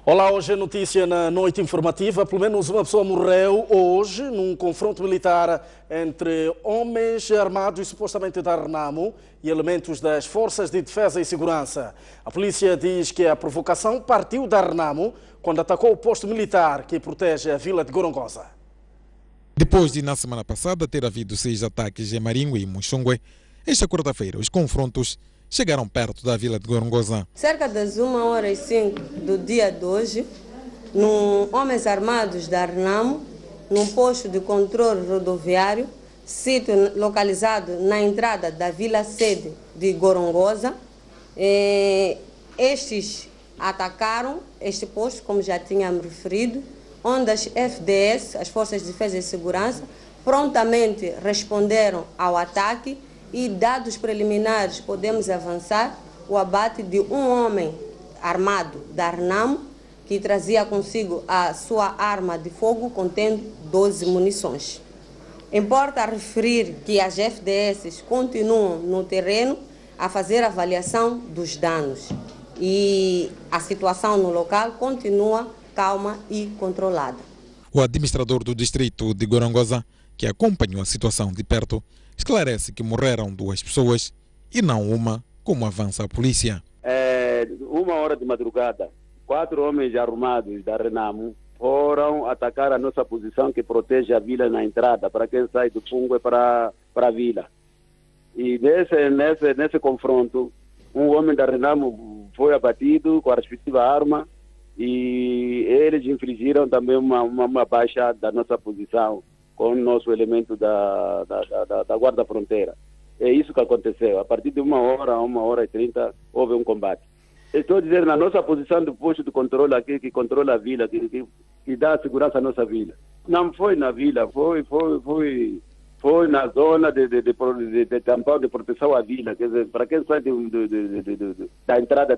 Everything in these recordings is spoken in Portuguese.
Olá, hoje é notícia na noite informativa. Pelo menos uma pessoa morreu hoje num confronto militar entre homens armados supostamente da Renamo e elementos das Forças de Defesa e Segurança. A polícia diz que a provocação partiu da Renamo quando atacou o posto militar que protege a vila de Gorongosa. Depois de, na semana passada, ter havido 6 ataques em Maringue e Muxungue, esta quarta-feira os confrontos chegaram perto da vila de Gorongosa. Cerca das 1h05 do dia de hoje, homens armados da Renamo, num posto de controle rodoviário, sítio localizado na entrada da vila-sede de Gorongosa, estes atacaram este posto, como já tínhamos referido, onde as FDS, as Forças de Defesa e Segurança, prontamente responderam ao ataque e, dados preliminares, podemos avançar o abate de um homem armado da Renamo que trazia consigo a sua arma de fogo contendo 12 munições. Importa referir que as FDS continuam no terreno a fazer avaliação dos danos e a situação no local continua calma e controlada. O administrador do distrito de Gorongosa, que acompanhou a situação de perto, esclarece que morreram 2 pessoas e não uma, como avança a polícia. 1h de madrugada, 4 homens armados da Renamo foram atacar a nossa posição que protege a vila na entrada, para quem sai do Pungue para a vila. E nesse confronto, um homem da Renamo foi abatido com a respectiva arma e eles infligiram também uma baixa da nossa posição com o nosso elemento da Guarda Fronteira. É isso que aconteceu. A partir de 1h30, houve um combate. Estou dizendo, na nossa posição do posto de controle aqui, que controla a vila, que dá segurança à nossa vila. Não foi na vila, foi na zona de tampão de proteção à vila. Quer dizer, para quem sai da entrada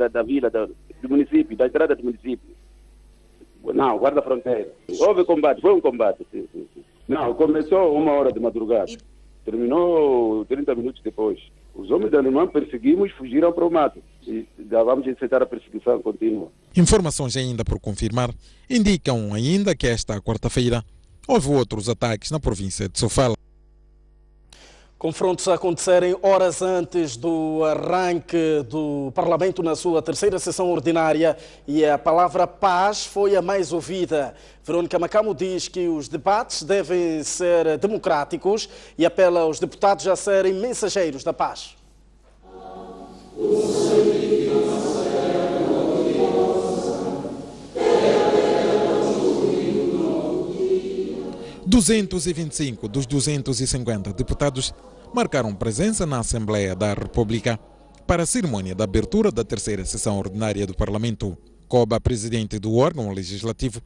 da vila, do município, da entrada do município. Não, Guarda Fronteira. Houve combate, foi um combate. Sim. Não, começou 1h de madrugada. Terminou 30 minutos depois. Os homens da Renamo perseguimos, fugiram para o mato. E já vamos encetar a perseguição contínua. Informações ainda por confirmar indicam ainda que esta quarta-feira houve outros ataques na província de Sofala. Confrontos a acontecerem horas antes do arranque do Parlamento na sua 3ª sessão ordinária e a palavra paz foi a mais ouvida. Verônica Macamo diz que os debates devem ser democráticos e apela aos deputados a serem mensageiros da paz. 225 dos 250 deputados marcaram presença na Assembleia da República para a cerimônia da abertura da 3ª sessão ordinária do Parlamento. Coube a presidente do órgão legislativo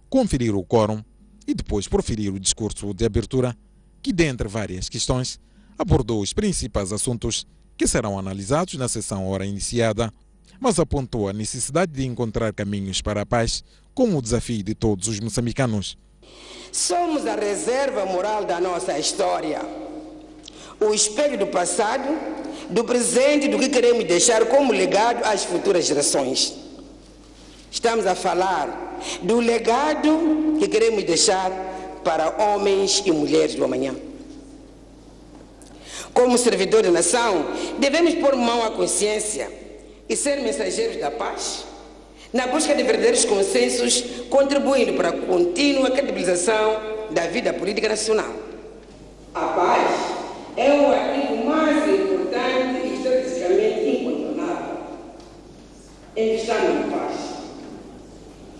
conferir o quórum e depois proferir o discurso de abertura, que, dentre várias questões, abordou os principais assuntos que serão analisados na sessão ora iniciada, mas apontou a necessidade de encontrar caminhos para a paz como o desafio de todos os moçambicanos. Somos a reserva moral da nossa história, o espelho do passado, do presente e do que queremos deixar como legado às futuras gerações. Estamos a falar do legado que queremos deixar para homens e mulheres do amanhã. Como servidores da nação, devemos pôr mão à consciência e ser mensageiros da paz, na busca de verdadeiros consensos, contribuindo para a contínua credibilização da vida política nacional. A paz é o ativo mais importante e estrategicamente incontornável. Investamos na paz.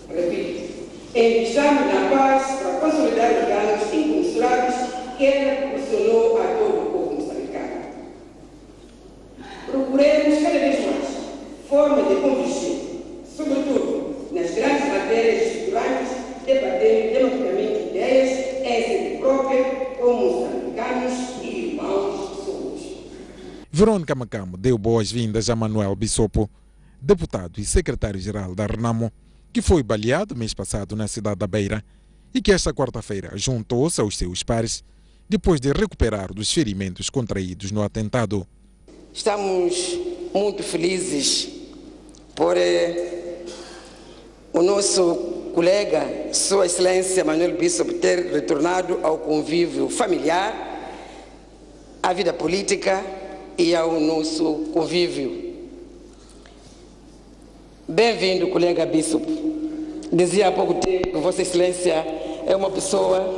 Repito, investamos na paz para consolidar os ganhos incomensuráveis que ela proporcionou a todo o povo moçambicano. Procuremos cada vez mais formas de convergir, sobretudo nas grandes matérias estruturantes, debatendo democraticamente ideias, em si própria, como moçambicanos e irmãos somos. Verônica Macamo deu boas-vindas a Manuel Bissopo, deputado e secretário-geral da Renamo, que foi baleado mês passado na cidade da Beira e que esta quarta-feira juntou-se aos seus pares depois de recuperar dos ferimentos contraídos no atentado. Estamos muito felizes por o nosso colega, Sua Excelência Manuel Bishop, ter retornado ao convívio familiar, à vida política e ao nosso convívio. Bem-vindo, colega Bishop. Dizia há pouco tempo que Vossa Excelência é uma pessoa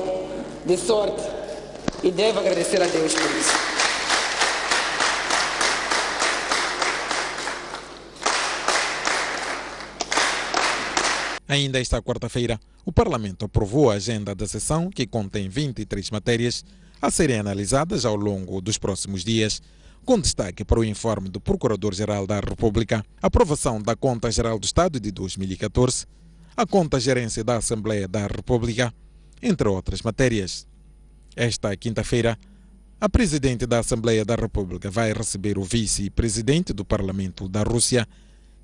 de sorte e devo agradecer a Deus por isso. Ainda esta quarta-feira, o Parlamento aprovou a agenda da sessão, que contém 23 matérias a serem analisadas ao longo dos próximos dias, com destaque para o informe do Procurador-Geral da República, a aprovação da Conta Geral do Estado de 2014, a Conta Gerência da Assembleia da República, entre outras matérias. Esta quinta-feira, a Presidente da Assembleia da República vai receber o Vice-Presidente do Parlamento da Rússia,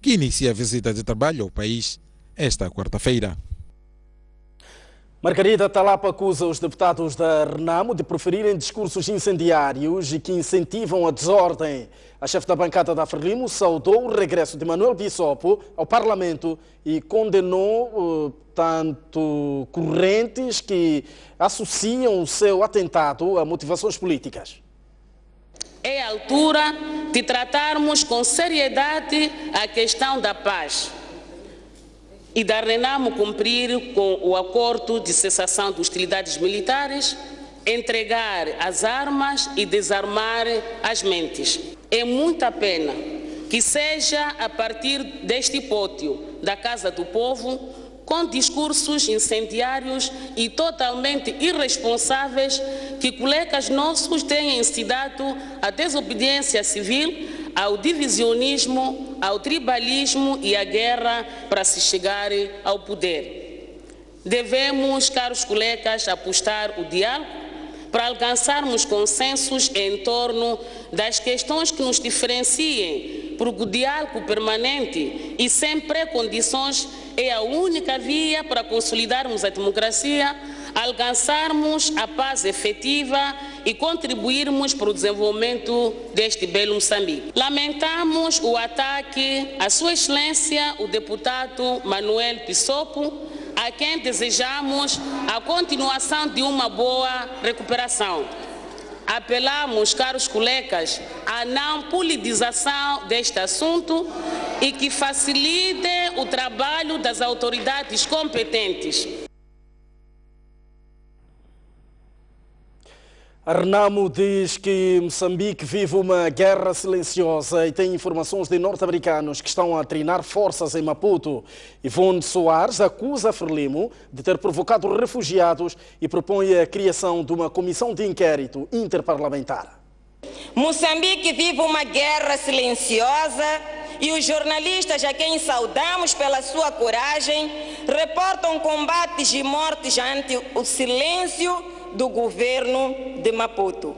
que inicia a visita de trabalho ao país esta quarta-feira. Margarida Talapa acusa os deputados da Renamo de proferirem discursos incendiários e que incentivam a desordem. A chefe da bancada da Frelimo saudou o regresso de Manuel Bishop ao Parlamento e condenou tanto correntes que associam o seu atentado a motivações políticas. É a altura de tratarmos com seriedade a questão da paz e da Renamo cumprir com o acordo de cessação de hostilidades militares, entregar as armas e desarmar as mentes. É muita pena que seja a partir deste pódio da Casa do Povo, com discursos incendiários e totalmente irresponsáveis, que colegas nossos têm incitado à desobediência civil, ao divisionismo, ao tribalismo e à guerra para se chegar ao poder. Devemos, caros colegas, apostar o diálogo para alcançarmos consensos em torno das questões que nos diferenciem, porque o diálogo permanente e sem pré-condições é a única via para consolidarmos a democracia, alcançarmos a paz efetiva e contribuirmos para o desenvolvimento deste belo Moçambique. Lamentamos o ataque à Sua Excelência, o deputado Manuel Bishop, a quem desejamos a continuação de uma boa recuperação. Apelamos, caros colegas, à não politização deste assunto e que facilite o trabalho das autoridades competentes. A Renamo diz que Moçambique vive uma guerra silenciosa e tem informações de norte-americanos que estão a treinar forças em Maputo. Ivone Soares acusa a Frelimo de ter provocado refugiados e propõe a criação de uma comissão de inquérito interparlamentar. Moçambique vive uma guerra silenciosa e os jornalistas, a quem saudamos pela sua coragem, reportam combates e mortes ante o silêncio do governo de Maputo.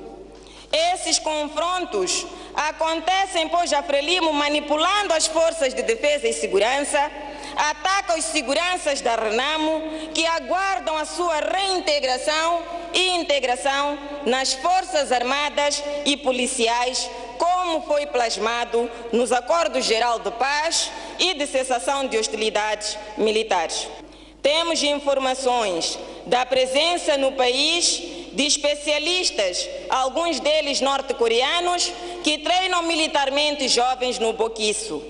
Esses confrontos acontecem pois a Frelimo, manipulando as forças de defesa e segurança, ataca os seguranças da Renamo que aguardam a sua reintegração e integração nas Forças Armadas e Policiais, como foi plasmado nos Acordos Geral de Paz e de Cessação de Hostilidades Militares. Temos informações da presença no país de especialistas, alguns deles norte-coreanos, que treinam militarmente jovens no Boquiço.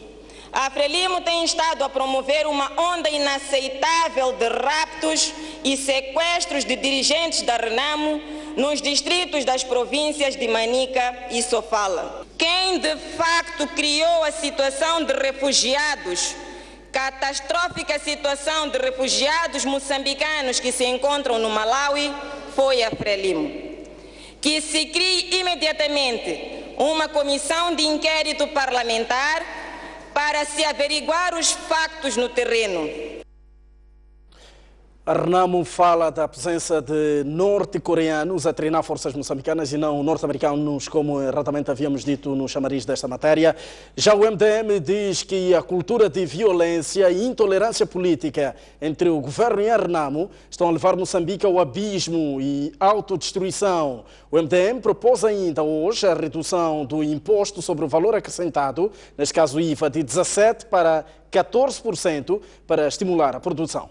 A Frelimo tem estado a promover uma onda inaceitável de raptos e sequestros de dirigentes da Renamo nos distritos das províncias de Manica e Sofala. Quem de facto criou a situação de refugiados, catastrófica situação de refugiados moçambicanos que se encontram no Malawi, foi a Frelimo. Que se crie imediatamente uma comissão de inquérito parlamentar para se averiguar os factos no terreno. A Renamo fala da presença de norte-coreanos a treinar forças moçambicanas e não norte-americanos, como erradamente havíamos dito no chamariz desta matéria. Já o MDM diz que a cultura de violência e intolerância política entre o governo e a Renamo estão a levar Moçambique ao abismo e autodestruição. O MDM propôs ainda hoje a redução do imposto sobre o valor acrescentado, neste caso IVA, de 17% para 14% para estimular a produção.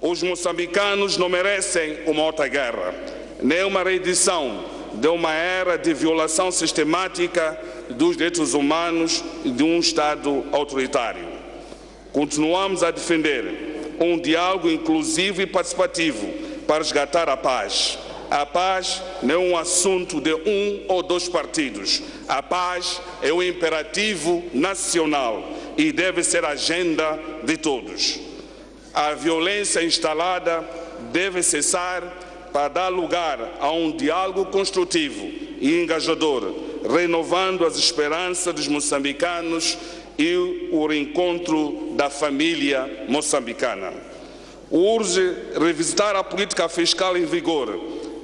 Os moçambicanos não merecem uma outra guerra, nem uma reedição de uma era de violação sistemática dos direitos humanos de um Estado autoritário. Continuamos a defender um diálogo inclusivo e participativo para resgatar a paz. A paz não é um assunto de um ou dois partidos. A paz é um imperativo nacional e deve ser a agenda de todos. A violência instalada deve cessar para dar lugar a um diálogo construtivo e engajador, renovando as esperanças dos moçambicanos e o reencontro da família moçambicana. Urge revisitar a política fiscal em vigor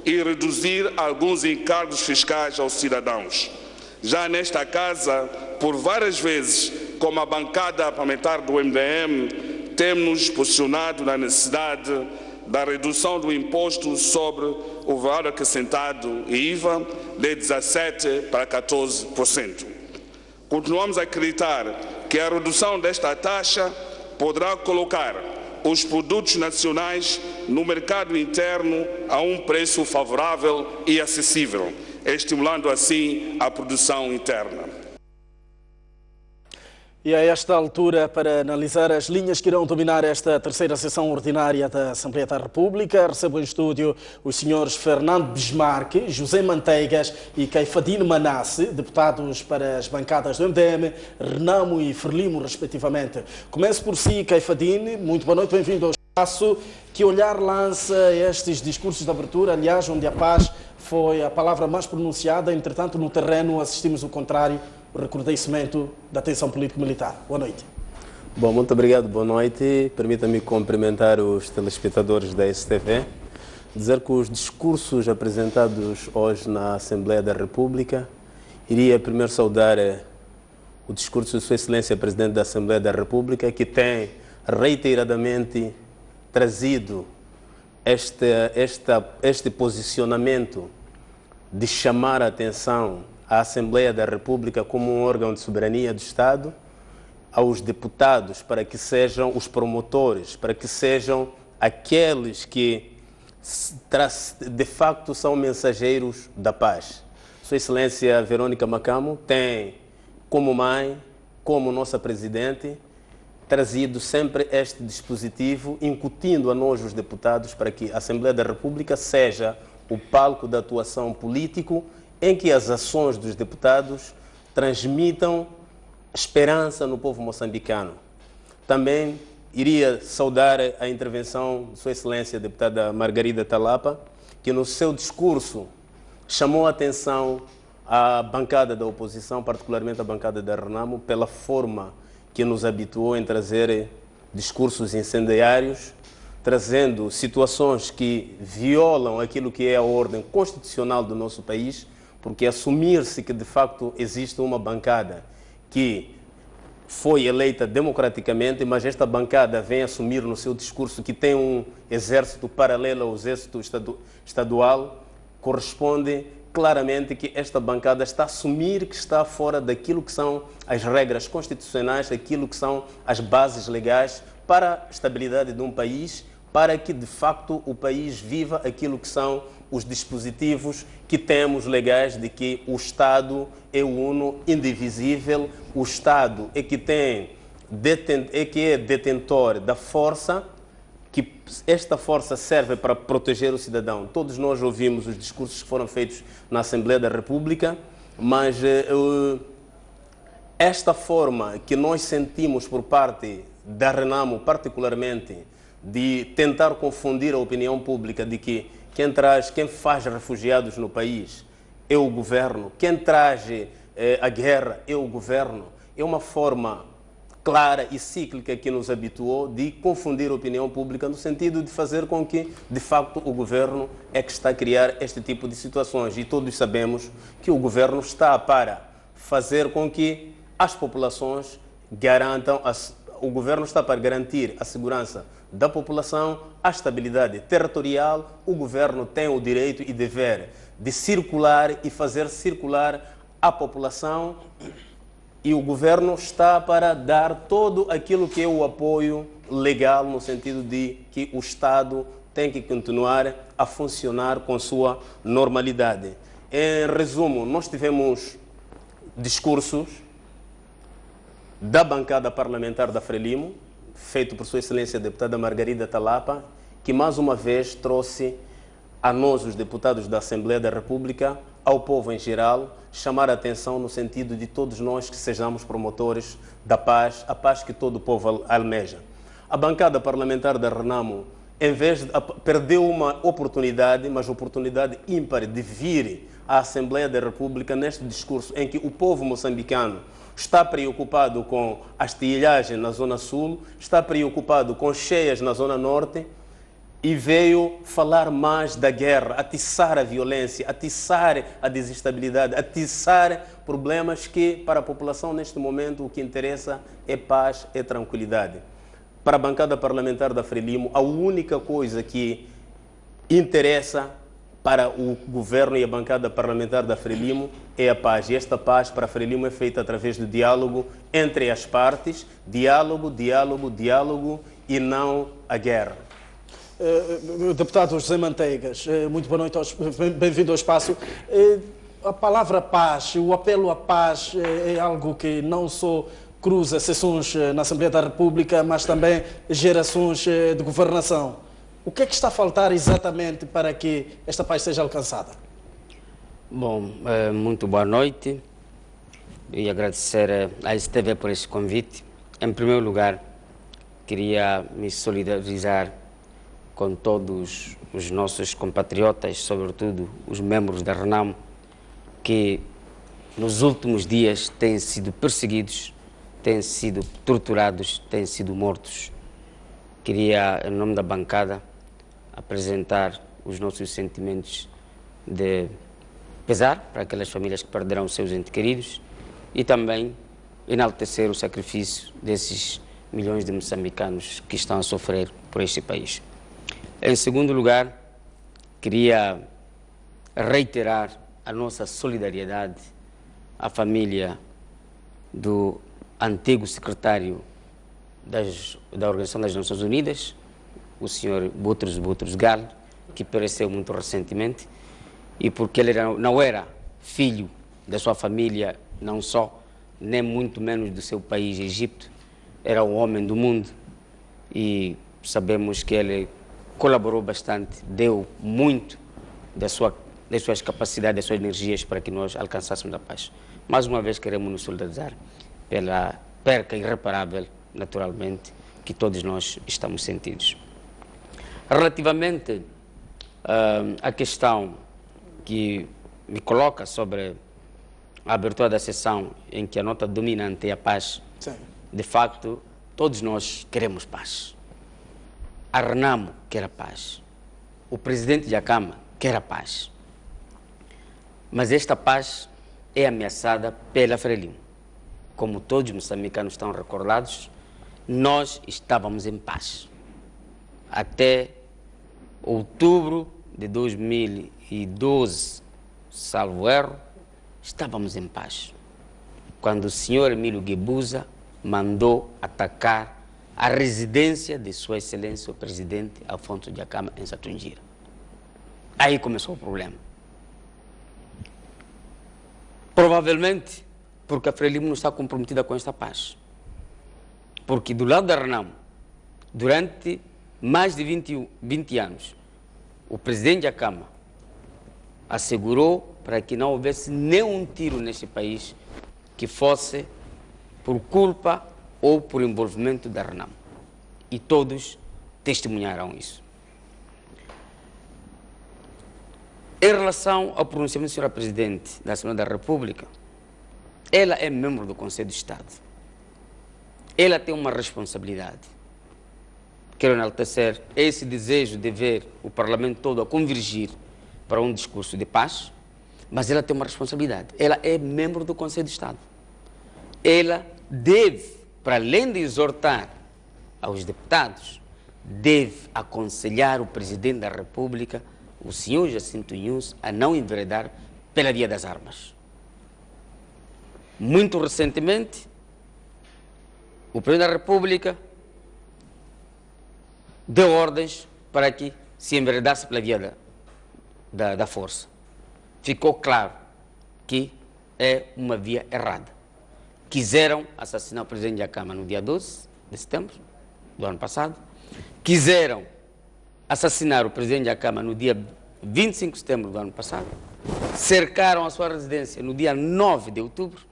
e reduzir alguns encargos fiscais aos cidadãos. Já nesta casa, por várias vezes, como a bancada parlamentar do MDM, temos nos posicionado na necessidade da redução do imposto sobre o valor acrescentado e IVA de 17% para 14%. Continuamos a acreditar que a redução desta taxa poderá colocar os produtos nacionais no mercado interno a um preço favorável e acessível, estimulando assim a produção interna. E a esta altura, para analisar as linhas que irão dominar esta terceira sessão ordinária da Assembleia da República, recebo em estúdio os senhores Fernando Bismarck, José Manteigas e Caifadine Manasse, deputados para as bancadas do MDM, Renamo e Frelimo, respectivamente. Começo por si, Caifadine. Muito boa noite, bem-vindo ao espaço. Que olhar lança estes discursos de abertura, aliás, onde a paz foi a palavra mais pronunciada, entretanto, no terreno assistimos o contrário, o recrudescimento da tensão político-militar. Boa noite. Bom, muito obrigado, boa noite. Permita-me cumprimentar os telespectadores da STV, dizer que os discursos apresentados hoje na Assembleia da República, iria primeiro saudar o discurso de Sua Excelência Presidente da Assembleia da República, que tem reiteradamente trazido este posicionamento de chamar a atenção à Assembleia da República como um órgão de soberania do Estado, aos deputados para que sejam os promotores, para que sejam aqueles que de facto são mensageiros da paz. Sua Excelência Verônica Macamo tem, como mãe, como nossa Presidente, trazido sempre este dispositivo, incutindo a nós, os deputados, para que a Assembleia da República seja o palco da atuação político em que as ações dos deputados transmitam esperança no povo moçambicano. Também iria saudar a intervenção de Sua Excelência a deputada Margarida Talapa, que no seu discurso chamou a atenção à bancada da oposição, particularmente a bancada da Renamo, pela forma que nos habituou em trazer discursos incendiários, trazendo situações que violam aquilo que é a ordem constitucional do nosso país, porque assumir-se que de facto existe uma bancada que foi eleita democraticamente, mas esta bancada vem assumir no seu discurso que tem um exército paralelo ao exército estadual, corresponde claramente que esta bancada está a assumir que está fora daquilo que são as regras constitucionais, aquilo que são as bases legais para a estabilidade de um país, para que de facto o país viva aquilo que são os dispositivos que temos legais de que o Estado é uno, indivisível, o Estado é que é detentor da força, que esta força serve para proteger o cidadão. Todos nós ouvimos os discursos que foram feitos na Assembleia da República, mas esta forma que nós sentimos por parte da Renamo, particularmente, de tentar confundir a opinião pública de que quem faz refugiados no país é o governo, quem traz a guerra é o governo, é uma forma clara e cíclica que nos habituou de confundir a opinião pública no sentido de fazer com que, de facto, o governo é que está a criar este tipo de situações. E todos sabemos que o governo está para fazer com que as populações garantam, o governo está para garantir a segurança da população, a estabilidade territorial. O governo tem o direito e dever de circular e fazer circular a população E o governo está para dar todo aquilo que é o apoio legal, no sentido de que o Estado tem que continuar a funcionar com sua normalidade. Em resumo, nós tivemos discursos da bancada parlamentar da Frelimo, feito por Sua Excelência a deputada Margarida Talapa, que mais uma vez trouxe a nós, os deputados da Assembleia da República, ao povo em geral, chamar a atenção no sentido de todos nós que sejamos promotores da paz, a paz que todo o povo almeja. A bancada parlamentar da Renamo, em vez de, perdeu uma oportunidade, mas oportunidade ímpar de vir à Assembleia da República neste discurso em que o povo moçambicano está preocupado com a estilhagem na Zona Sul, está preocupado com cheias na Zona Norte e veio falar mais da guerra, atiçar a violência, atiçar a desestabilidade, atiçar problemas que para a população neste momento o que interessa é paz, é tranquilidade. Para a bancada parlamentar da Frelimo, a única coisa que interessa para o governo e a bancada parlamentar da Frelimo é a paz. E esta paz para a Frelimo é feita através do diálogo entre as partes, diálogo e não a guerra. Deputado José Manteigas, muito boa noite, bem-vindo ao espaço. A palavra paz, o apelo à paz é algo que não só cruza sessões na Assembleia da República, mas também gerações de governação. O que é que está a faltar exatamente para que esta paz seja alcançada? Bom, muito boa noite e agradecer à STV por esse convite. Em primeiro lugar, queria me solidarizar com todos os nossos compatriotas, sobretudo os membros da Renamo, que nos últimos dias têm sido perseguidos, têm sido torturados, têm sido mortos. Queria, em nome da bancada, apresentar os nossos sentimentos de pesar para aquelas famílias que perderam os seus entes queridos e também enaltecer o sacrifício desses milhões de moçambicanos que estão a sofrer por este país. Em segundo lugar, queria reiterar a nossa solidariedade à família do antigo secretário da Organização das Nações Unidas, o senhor Boutros Ghali, que pereceu muito recentemente, e porque ele não era filho da sua família, não só, nem muito menos do seu país, Egito, era um homem do mundo e sabemos que ele colaborou bastante, deu muito das suas capacidades, das suas energias para que nós alcançássemos a paz. Mais uma vez queremos nos solidarizar pela perca irreparável, naturalmente, que todos nós estamos sentidos. Relativamente à questão que me coloca sobre a abertura da sessão em que a nota dominante é a paz, sim, de facto, todos nós queremos paz. A Renamo quer a paz. O presidente Dhlakama quer a paz. Mas esta paz é ameaçada pela Frelimo. Como todos os moçambicanos estão recordados, nós estávamos em paz. Até outubro de 2012, salvo erro, estávamos em paz. Quando o senhor Emílio Guebuza mandou atacar a residência de Sua Excelência o Presidente Afonso Dhlakama em Satungira. Aí começou o problema. Provavelmente porque a Frelimo não está comprometida com esta paz. Porque do lado da Renamo, durante mais de 20 anos, o Presidente Dhlakama assegurou para que não houvesse nenhum tiro neste país que fosse por culpa ou por envolvimento da Renamo. E todos testemunharam isso. Em relação ao pronunciamento da senhora Presidente da Assembleia da República, ela é membro do Conselho de Estado. Ela tem uma responsabilidade. Quero enaltecer esse desejo de ver o Parlamento todo a convergir para um discurso de paz, mas ela tem uma responsabilidade. Ela é membro do Conselho de Estado. Ela deve, para além de exortar aos deputados, deve aconselhar o Presidente da República, o senhor Jacinto Inhosse, a não enveredar pela via das armas. Muito recentemente, o Presidente da República deu ordens para que se enveredasse pela via da força. Ficou claro que é uma via errada. Quiseram assassinar o Presidente da Câmara no dia 12 de setembro do ano passado. Quiseram assassinar o Presidente da Câmara no dia 25 de setembro do ano passado. Cercaram a sua residência no dia 9 de outubro.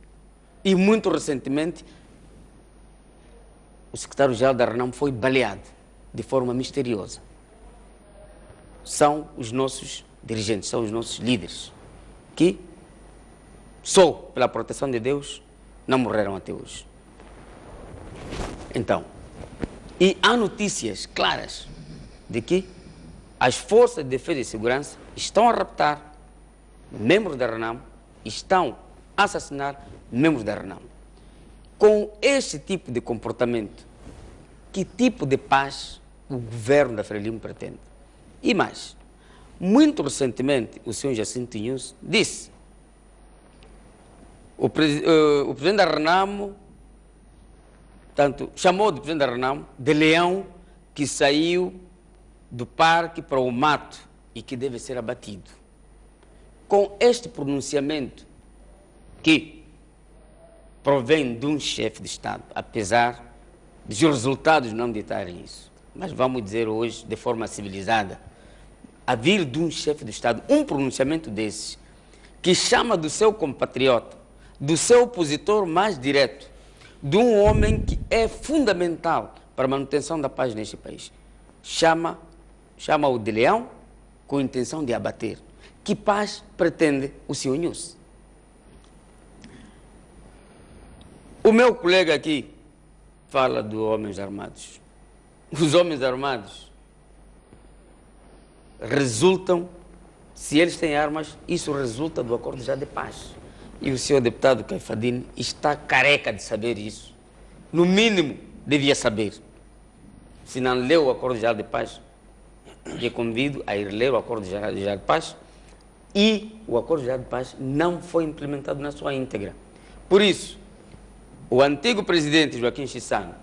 E muito recentemente, o secretário-geral da RENAM foi baleado de forma misteriosa. São os nossos dirigentes, são os nossos líderes, que só pela proteção de Deus não morreram até hoje. Então, e há notícias claras de que as forças de defesa e segurança estão a raptar membros da RENAM, estão a assassinar membros da RENAM. Com este tipo de comportamento, que tipo de paz o governo da Frelimo pretende? E mais, muito recentemente, o senhor Jacinto Inhosso disse: o presidente da RENAM, chamou de presidente da RENAM de leão que saiu do parque para o mato e que deve ser abatido. Com este pronunciamento, que provém de um chefe de Estado, apesar dos resultados não ditarem isso, mas vamos dizer hoje de forma civilizada, a vir de um chefe de Estado, um pronunciamento desses, que chama do seu compatriota, do seu opositor mais direto, de um homem que é fundamental para a manutenção da paz neste país, chama-o de leão com a intenção de abater. Que paz pretende o senhor Inhosso? O meu colega aqui fala dos homens armados. Os homens armados resultam, se eles têm armas, isso resulta do acordo já de paz. E o senhor deputado Caifadine está careca de saber isso. No mínimo, devia saber. Se não leu o acordo já de paz, lhe convido a ir ler o acordo já de paz. E o acordo já de paz não foi implementado na sua íntegra. Por isso, o antigo presidente Joaquim Chissano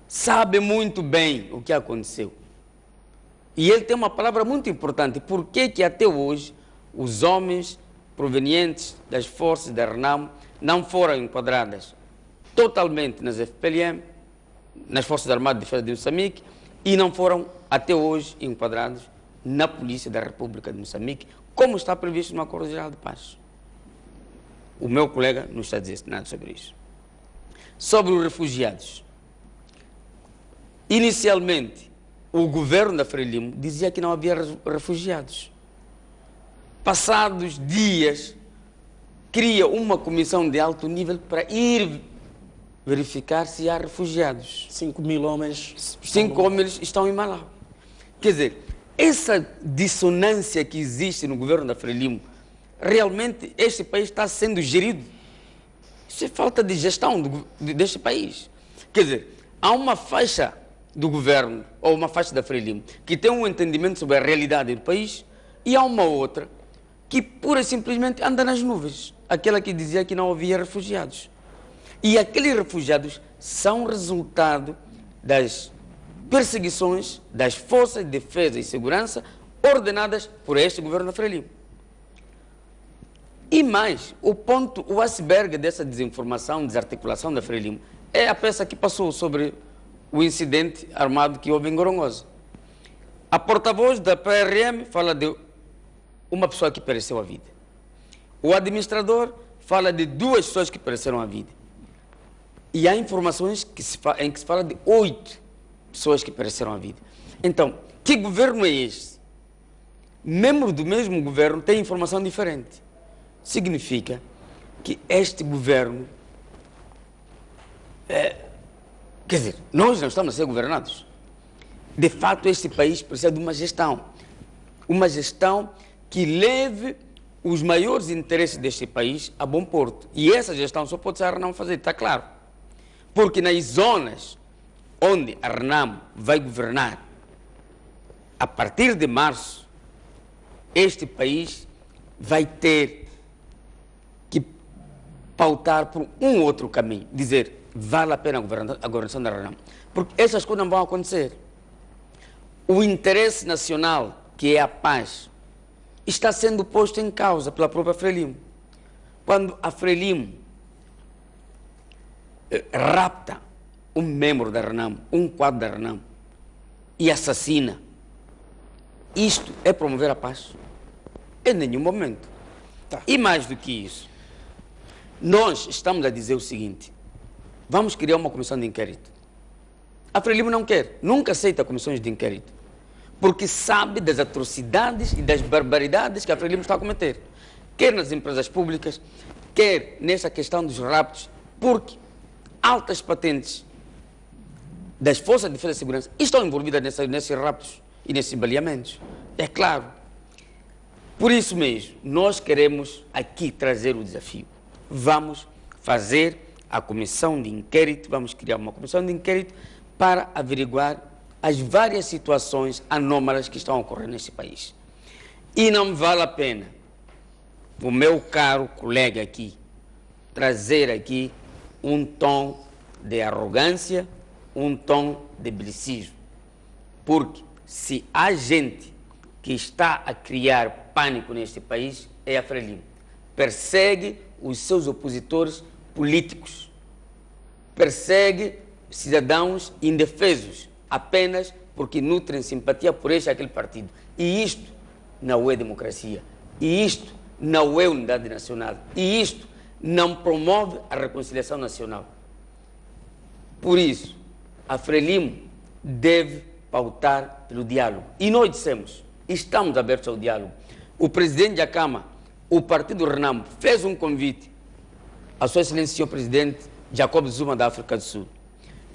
sabe muito bem o que aconteceu. E ele tem uma palavra muito importante. Por que até hoje os homens provenientes das forças da RENAM não foram enquadradas totalmente nas FPLM, nas Forças Armadas de Defesa de Moçambique, e não foram até hoje enquadrados na Polícia da República de Moçambique, como está previsto no Acordo Geral de Paz? O meu colega não está a dizer nada sobre isso. Sobre os refugiados. Inicialmente, o governo da Frelimo dizia que não havia refugiados. Passados dias, cria uma comissão de alto nível para ir verificar se há refugiados. 5.000 homens. 5 homens estão em Malawi. Quer dizer, essa dissonância que existe no governo da Frelimo, realmente este país está sendo gerido. Isso é falta de gestão deste país. Quer dizer, há uma faixa do governo, ou uma faixa da Frelimo, que tem um entendimento sobre a realidade do país, e há uma outra que pura e simplesmente anda nas nuvens, aquela que dizia que não havia refugiados. E aqueles refugiados são resultado das perseguições das forças de defesa e segurança ordenadas por este governo da Frelimo. E mais, o iceberg dessa desinformação, desarticulação da Frelimo, é a peça que passou sobre o incidente armado que houve em Gorongosa. A porta-voz da PRM fala de uma pessoa que pereceu a vida. O administrador fala de 2 pessoas que pereceram a vida. E há informações em que se fala de 8 pessoas que pereceram a vida. Então, que governo é este? Membros do mesmo governo têm informação diferente. Significa que este governo... quer dizer, nós não estamos a ser governados. De fato, este país precisa de uma gestão. Uma gestão que leve os maiores interesses deste país a bom porto. E essa gestão só pode ser a RENAM fazer, está claro. Porque nas zonas onde a RENAM vai governar, a partir de março, este país vai ter que pautar por um outro caminho, dizer, vale a pena a governação da Renamo, porque essas coisas não vão acontecer. O interesse nacional, que é a paz, está sendo posto em causa pela própria Frelimo. Quando a Frelimo rapta um membro da Renamo, um quadro da Renamo, e assassina, isto é promover a paz? Em nenhum momento. Tá. E mais do que isso, nós estamos a dizer o seguinte, vamos criar uma comissão de inquérito. A Frelimo não quer, nunca aceita comissões de inquérito, porque sabe das atrocidades e das barbaridades que a Frelimo está a cometer, quer nas empresas públicas, quer nessa questão dos raptos, porque altas patentes das Forças de Defesa e Segurança estão envolvidas nesses raptos e nesses baleamentos. É claro. Por isso mesmo, nós queremos aqui trazer o desafio. Vamos fazer a comissão de inquérito, vamos criar uma comissão de inquérito para averiguar as várias situações anômalas que estão ocorrendo nesse país. E não vale a pena o meu caro colega aqui trazer aqui um tom de arrogância, um tom de belicismo. Porque se há gente que está a criar pânico neste país, é a Frelimo. Persegue os seus opositores políticos. Persegue cidadãos indefesos, apenas porque nutrem simpatia por este ou aquele partido. E isto não é democracia. E isto não é unidade nacional. E isto não promove a reconciliação nacional. Por isso, a Frelimo deve pautar pelo diálogo. E nós dissemos, estamos abertos ao diálogo. O presidente da Câmara, o partido Renamo, fez um convite a Sua Excelência, senhor presidente Jacob Zuma, da África do Sul.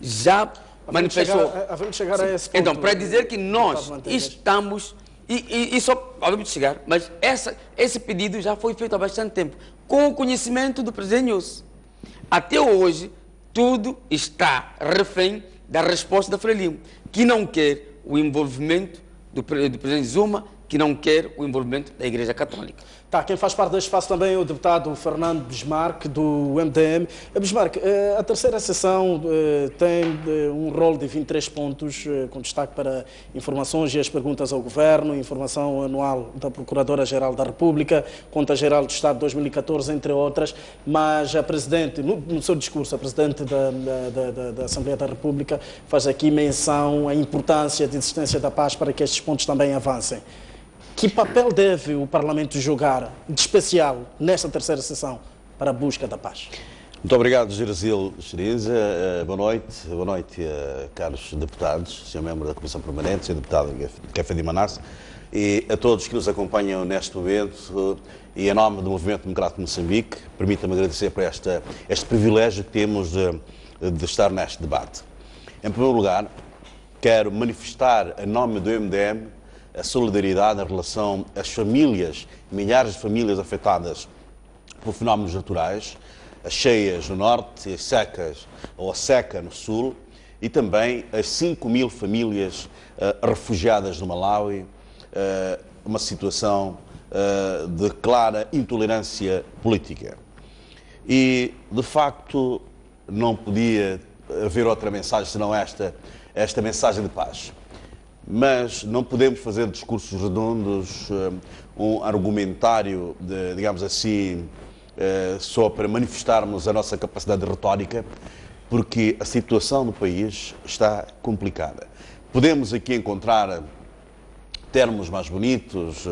Já manifestou. Havemos chegar a esse ponto. Então, para dizer que nós estamos, e só havemos chegar, mas esse pedido já foi feito há bastante tempo, com o conhecimento do presidente Nhosse. Até hoje, tudo está refém da resposta da Frelimo, que não quer o envolvimento do presidente Zuma, que não quer o envolvimento da Igreja Católica. Tá, quem faz parte deste espaço também é o deputado Fernando Bismarck, do MDM. Bismarck, a terceira sessão tem um rol de 23 pontos, com destaque para informações e as perguntas ao Governo, informação anual da Procuradora-Geral da República, Conta Geral do Estado de 2014, entre outras, mas a Presidente, no seu discurso, a Presidente da Assembleia da República faz aqui menção à importância de existência da paz para que estes pontos também avancem. Que papel deve o Parlamento jogar, de especial, nesta terceira sessão, para a busca da paz? Muito obrigado, Gerasil Xeriza. Boa noite, caros deputados, Sr. Membro da Comissão Permanente, Sr. Deputado Café de Manasse, e a todos que nos acompanham neste momento, e em nome do Movimento Democrático de Moçambique, permita-me agradecer por este privilégio que temos de estar neste debate. Em primeiro lugar, quero manifestar, em nome do MDM, a solidariedade em relação às famílias, milhares de famílias afetadas por fenómenos naturais, as cheias no norte, as secas ou a seca no sul, e também as 5.000 famílias refugiadas no Malawi, uma situação de clara intolerância política. E, de facto, não podia haver outra mensagem senão esta mensagem de paz. Mas não podemos fazer discursos redondos, um argumentário, digamos assim, só para manifestarmos a nossa capacidade de retórica, porque a situação no país está complicada. Podemos aqui encontrar termos mais bonitos,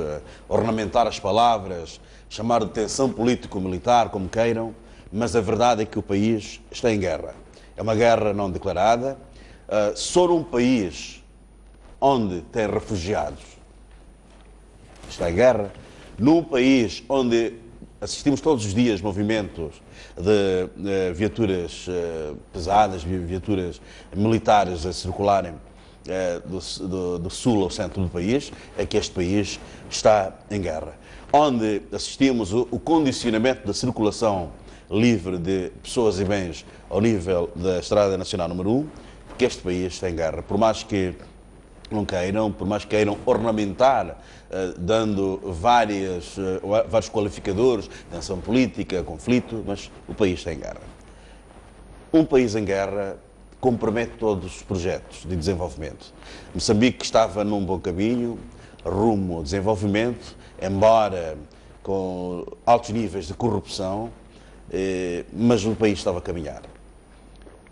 ornamentar as palavras, chamar de tensão político-militar, como queiram, mas a verdade é que o país está em guerra. É uma guerra não declarada. Só num país onde tem refugiados está em guerra, num país onde assistimos todos os dias movimentos de viaturas pesadas, viaturas militares a circularem do sul ao centro do país, é que este país está em guerra. Onde assistimos o condicionamento da circulação livre de pessoas e bens ao nível da Estrada Nacional número 1, que este país está em guerra. Por mais que não queiram, por mais que queiram ornamentar, dando vários qualificadores, tensão política, conflito, mas o país está em guerra. Um país em guerra compromete todos os projetos de desenvolvimento. Moçambique estava num bom caminho, rumo ao desenvolvimento, embora com altos níveis de corrupção, mas o país estava a caminhar.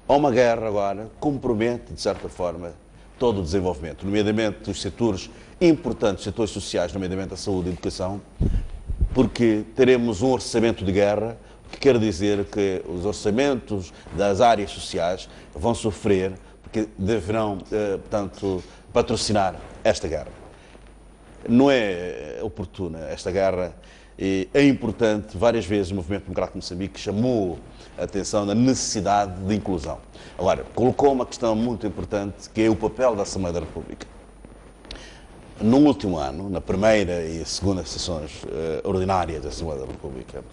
Há uma guerra agora, compromete, de certa forma, todo o desenvolvimento, nomeadamente dos setores importantes, setores sociais, nomeadamente a saúde e a educação, porque teremos um orçamento de guerra, o que quer dizer que os orçamentos das áreas sociais vão sofrer, porque deverão, portanto, patrocinar esta guerra. Não é oportuna esta guerra. É importante, várias vezes o Movimento Democrático de Moçambique chamou a atenção da necessidade de inclusão. Agora, colocou uma questão muito importante, que é o papel da Assembleia da República. No último ano, na primeira e segunda sessões ordinárias da Assembleia da República,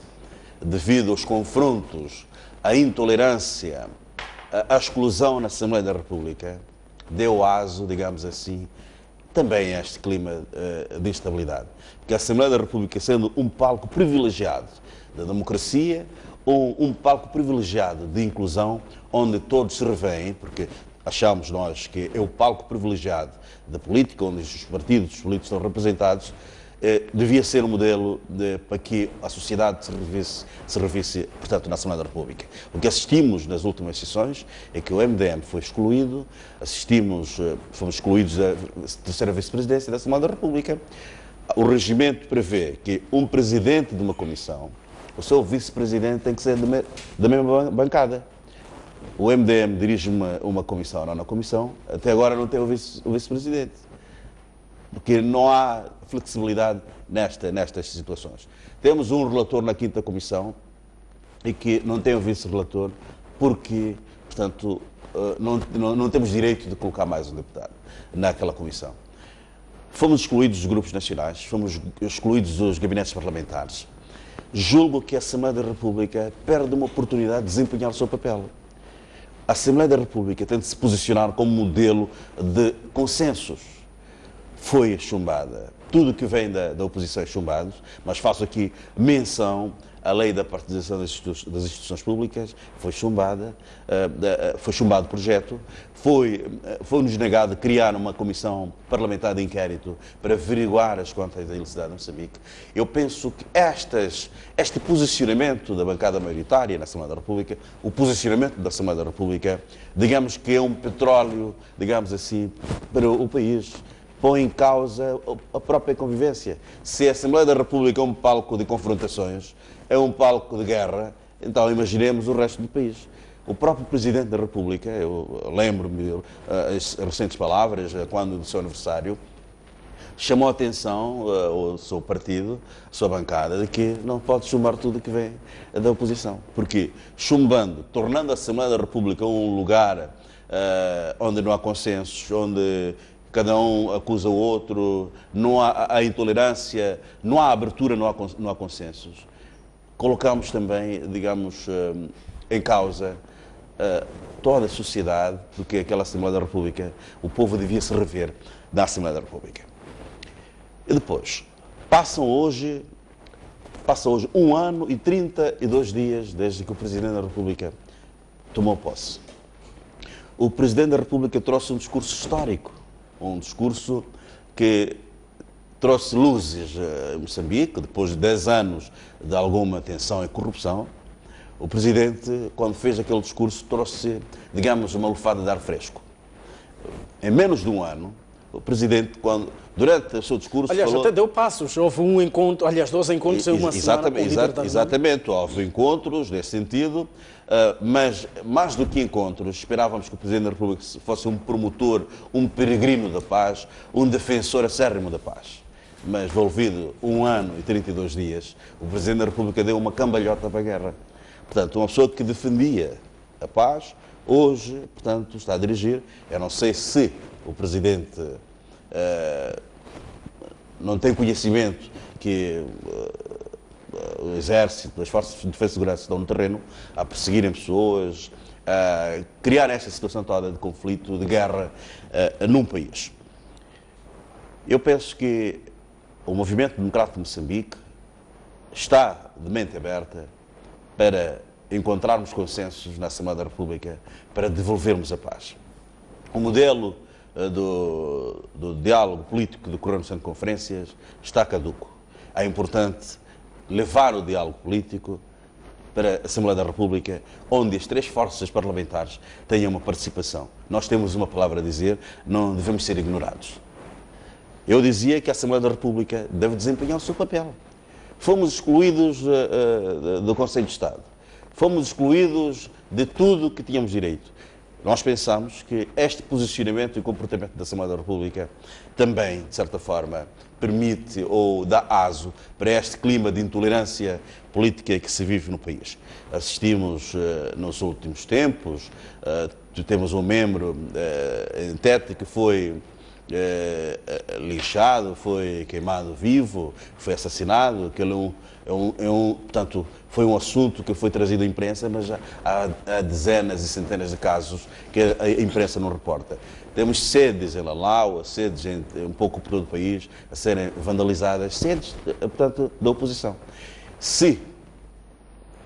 devido aos confrontos, à intolerância, à exclusão na Assembleia da República, deu aso, digamos assim, também a este clima de instabilidade. Porque a Assembleia da República, sendo um palco privilegiado da democracia, ou um palco privilegiado de inclusão, onde todos se revêem, porque achamos nós que é o palco privilegiado da política, onde os partidos políticos estão representados, devia ser um modelo para que a sociedade se revisse, portanto, na Assembleia da República. O que assistimos nas últimas sessões é que o MDM foi excluído, fomos excluídos da terceira vice-presidência da Assembleia da República. O regimento prevê que um presidente de uma comissão, o seu vice-presidente tem que ser da mesma bancada. O MDM dirige uma comissão, não na comissão, até agora não tem o vice-presidente. Porque não há flexibilidade nestas situações. Temos um relator na 5ª Comissão e que não tem o vice-relator porque, portanto, não temos direito de colocar mais um deputado naquela comissão. Fomos excluídos dos grupos nacionais, fomos excluídos dos gabinetes parlamentares. Julgo que a Assembleia da República perde uma oportunidade de desempenhar o seu papel. A Assembleia da República tem de se posicionar como modelo de consensos. Foi chumbada. Tudo que vem da oposição é chumbado, mas faço aqui menção à lei da partidização das instituições públicas, foi chumbada, foi chumbado o projeto, foi-nos negado criar uma comissão parlamentar de inquérito para averiguar as contas da ilicitude em Moçambique. Eu penso que este posicionamento da bancada maioritária na Assembleia da República, o posicionamento da Assembleia da República, digamos que é um petróleo, digamos assim, para o país. Põe em causa a própria convivência. Se a Assembleia da República é um palco de confrontações, é um palco de guerra, então imaginemos o resto do país. O próprio Presidente da República, eu lembro-me as recentes palavras, quando do seu aniversário, chamou a atenção ao seu partido, à sua bancada, de que não pode chumbar tudo que vem da oposição. Porque chumbando, tornando a Assembleia da República um lugar onde não há consensos, onde cada um acusa o outro, não há intolerância, não há abertura, não há consensos. Colocamos também, digamos, em causa toda a sociedade, porque aquela Assembleia da República, o povo devia se rever na Assembleia da República. E depois, passa hoje 1 ano e 32 dias desde que o Presidente da República tomou posse. O Presidente da República trouxe um discurso histórico, um discurso que trouxe luzes a Moçambique, depois de 10 anos de alguma tensão e corrupção. O Presidente, quando fez aquele discurso, trouxe, digamos, uma lufada de ar fresco. Em menos de 1 ano, o Presidente, durante o seu discurso... Aliás, falou... até deu passos. Houve um encontro, aliás, 2 encontros em uma semana. Exatamente, houve encontros nesse sentido, mas mais do que encontros, esperávamos que o Presidente da República fosse um promotor, um peregrino da paz, um defensor acérrimo da paz. Mas, envolvido 1 ano e 32 dias, o Presidente da República deu uma cambalhota para a guerra. Portanto, uma pessoa que defendia a paz, hoje, portanto, está a dirigir. Eu não sei se o Presidente não tem conhecimento que o Exército, as Forças de Defesa e Segurança estão no terreno a perseguirem pessoas, a criar esta situação toda de conflito, de guerra num país. Eu penso que o Movimento Democrático de Moçambique está de mente aberta para encontrarmos consensos na Assembleia da República para devolvermos a paz. O modelo do diálogo político que decorreu no centro de conferências está caduco. É importante levar o diálogo político para a Assembleia da República, onde as três forças parlamentares tenham uma participação. Nós temos uma palavra a dizer, não devemos ser ignorados. Eu dizia que a Assembleia da República deve desempenhar o seu papel. Fomos excluídos do Conselho de Estado. Fomos excluídos de tudo que tínhamos direito. Nós pensamos que este posicionamento e comportamento da Assembleia da República também, de certa forma, permite ou dá aso para este clima de intolerância política que se vive no país. Assistimos nos últimos tempos, temos um membro em Tete que foi linchado, foi queimado vivo, foi assassinado, portanto, foi um assunto que foi trazido à imprensa, mas há dezenas e centenas de casos que a imprensa não reporta. Temos sedes em Lalau, sedes um pouco por todo o país a serem vandalizadas, sedes, portanto, da oposição. Se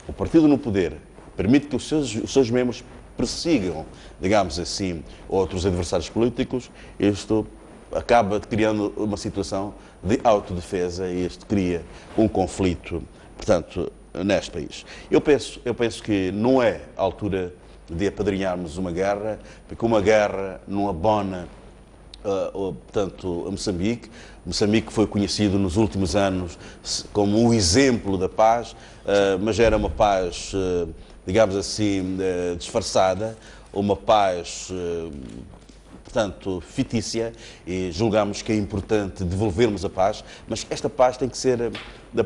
o partido no poder permite que os seus membros persigam, digamos assim, outros adversários políticos, isto acaba criando uma situação de autodefesa e isto cria um conflito, portanto, neste país. Eu penso que não é a altura de apadrinharmos uma guerra, porque uma guerra não abona, portanto, a Moçambique. Moçambique foi conhecido nos últimos anos como um exemplo da paz, mas era uma paz, digamos assim, disfarçada, uma paz, portanto, fictícia, e julgamos que é importante devolvermos a paz, mas esta paz tem que ser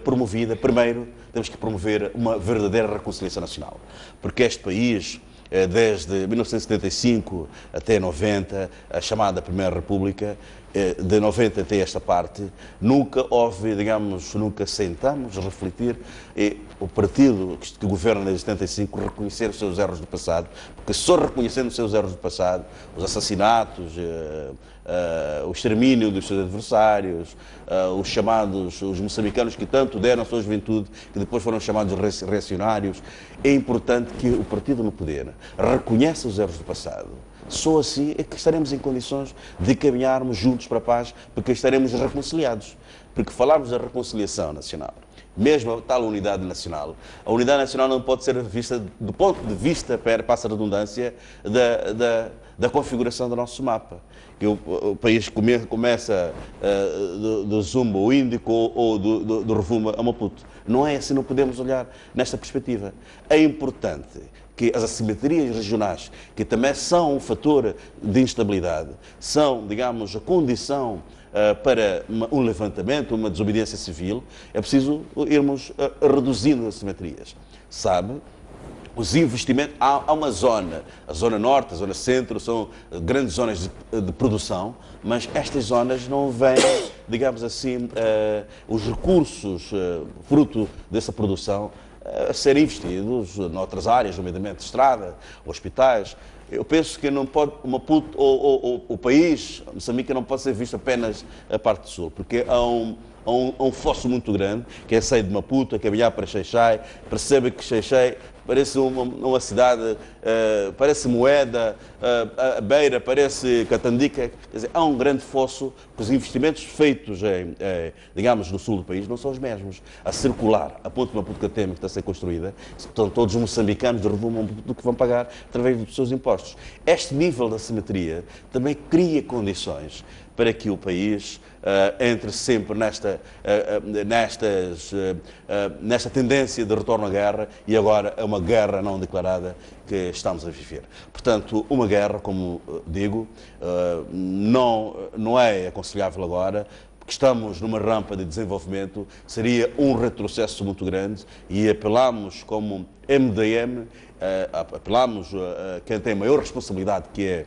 promovida. Primeiro, temos que promover uma verdadeira reconciliação nacional, porque este país, desde 1975 até 90, a chamada Primeira República, de 90 até esta parte, nunca houve, digamos, nunca sentamos a refletir, e o partido que governa desde 75 reconhecer os seus erros do passado, porque só reconhecendo os seus erros do passado, os assassinatos, o extermínio dos seus adversários, os moçambicanos que tanto deram à sua juventude, que depois foram chamados reacionários, é importante que o partido no poder reconheça os erros do passado. Só assim é que estaremos em condições de caminharmos juntos para a paz, porque estaremos reconciliados. Porque falarmos da reconciliação nacional, mesmo a tal unidade nacional, a unidade nacional não pode ser vista do ponto de vista, passa a redundância, da configuração do nosso mapa. Que o país começa do Zumba ao Índico ou do Rovuma a Maputo. Não é assim, não podemos olhar nesta perspectiva. É importante que as assimetrias regionais, que também são um fator de instabilidade, são, digamos, a condição para um levantamento, uma desobediência civil, é preciso irmos reduzindo as assimetrias. Sabe? Os investimentos, há uma zona, a zona norte, a zona centro, são grandes zonas de produção, mas estas zonas não vêm, digamos assim, os recursos fruto dessa produção a serem investidos noutras áreas, nomeadamente estrada, hospitais. Eu penso que não pode, Maputo, o país, Moçambique, não pode ser visto apenas a parte sul, porque há um fosso muito grande, que é sair de Maputo, a caminhar para Xai-Xai, percebe que Xai-Xai parece uma cidade, parece Moeda, a Beira parece Catandica. Quer dizer, há um grande fosso, que os investimentos feitos, digamos, no sul do país não são os mesmos. A circular, a ponte de Maputo-Catema, que está a ser construída, são todos os moçambicanos de Rovuma que vão pagar através dos seus impostos. Este nível de assimetria também cria condições para que o país entre sempre nesta tendência de retorno à guerra, e agora é uma guerra não declarada que estamos a viver. Portanto, uma guerra, como digo, não é aconselhável agora, porque estamos numa rampa de desenvolvimento, seria um retrocesso muito grande, e apelamos como MDM, apelamos a quem tem maior responsabilidade, que é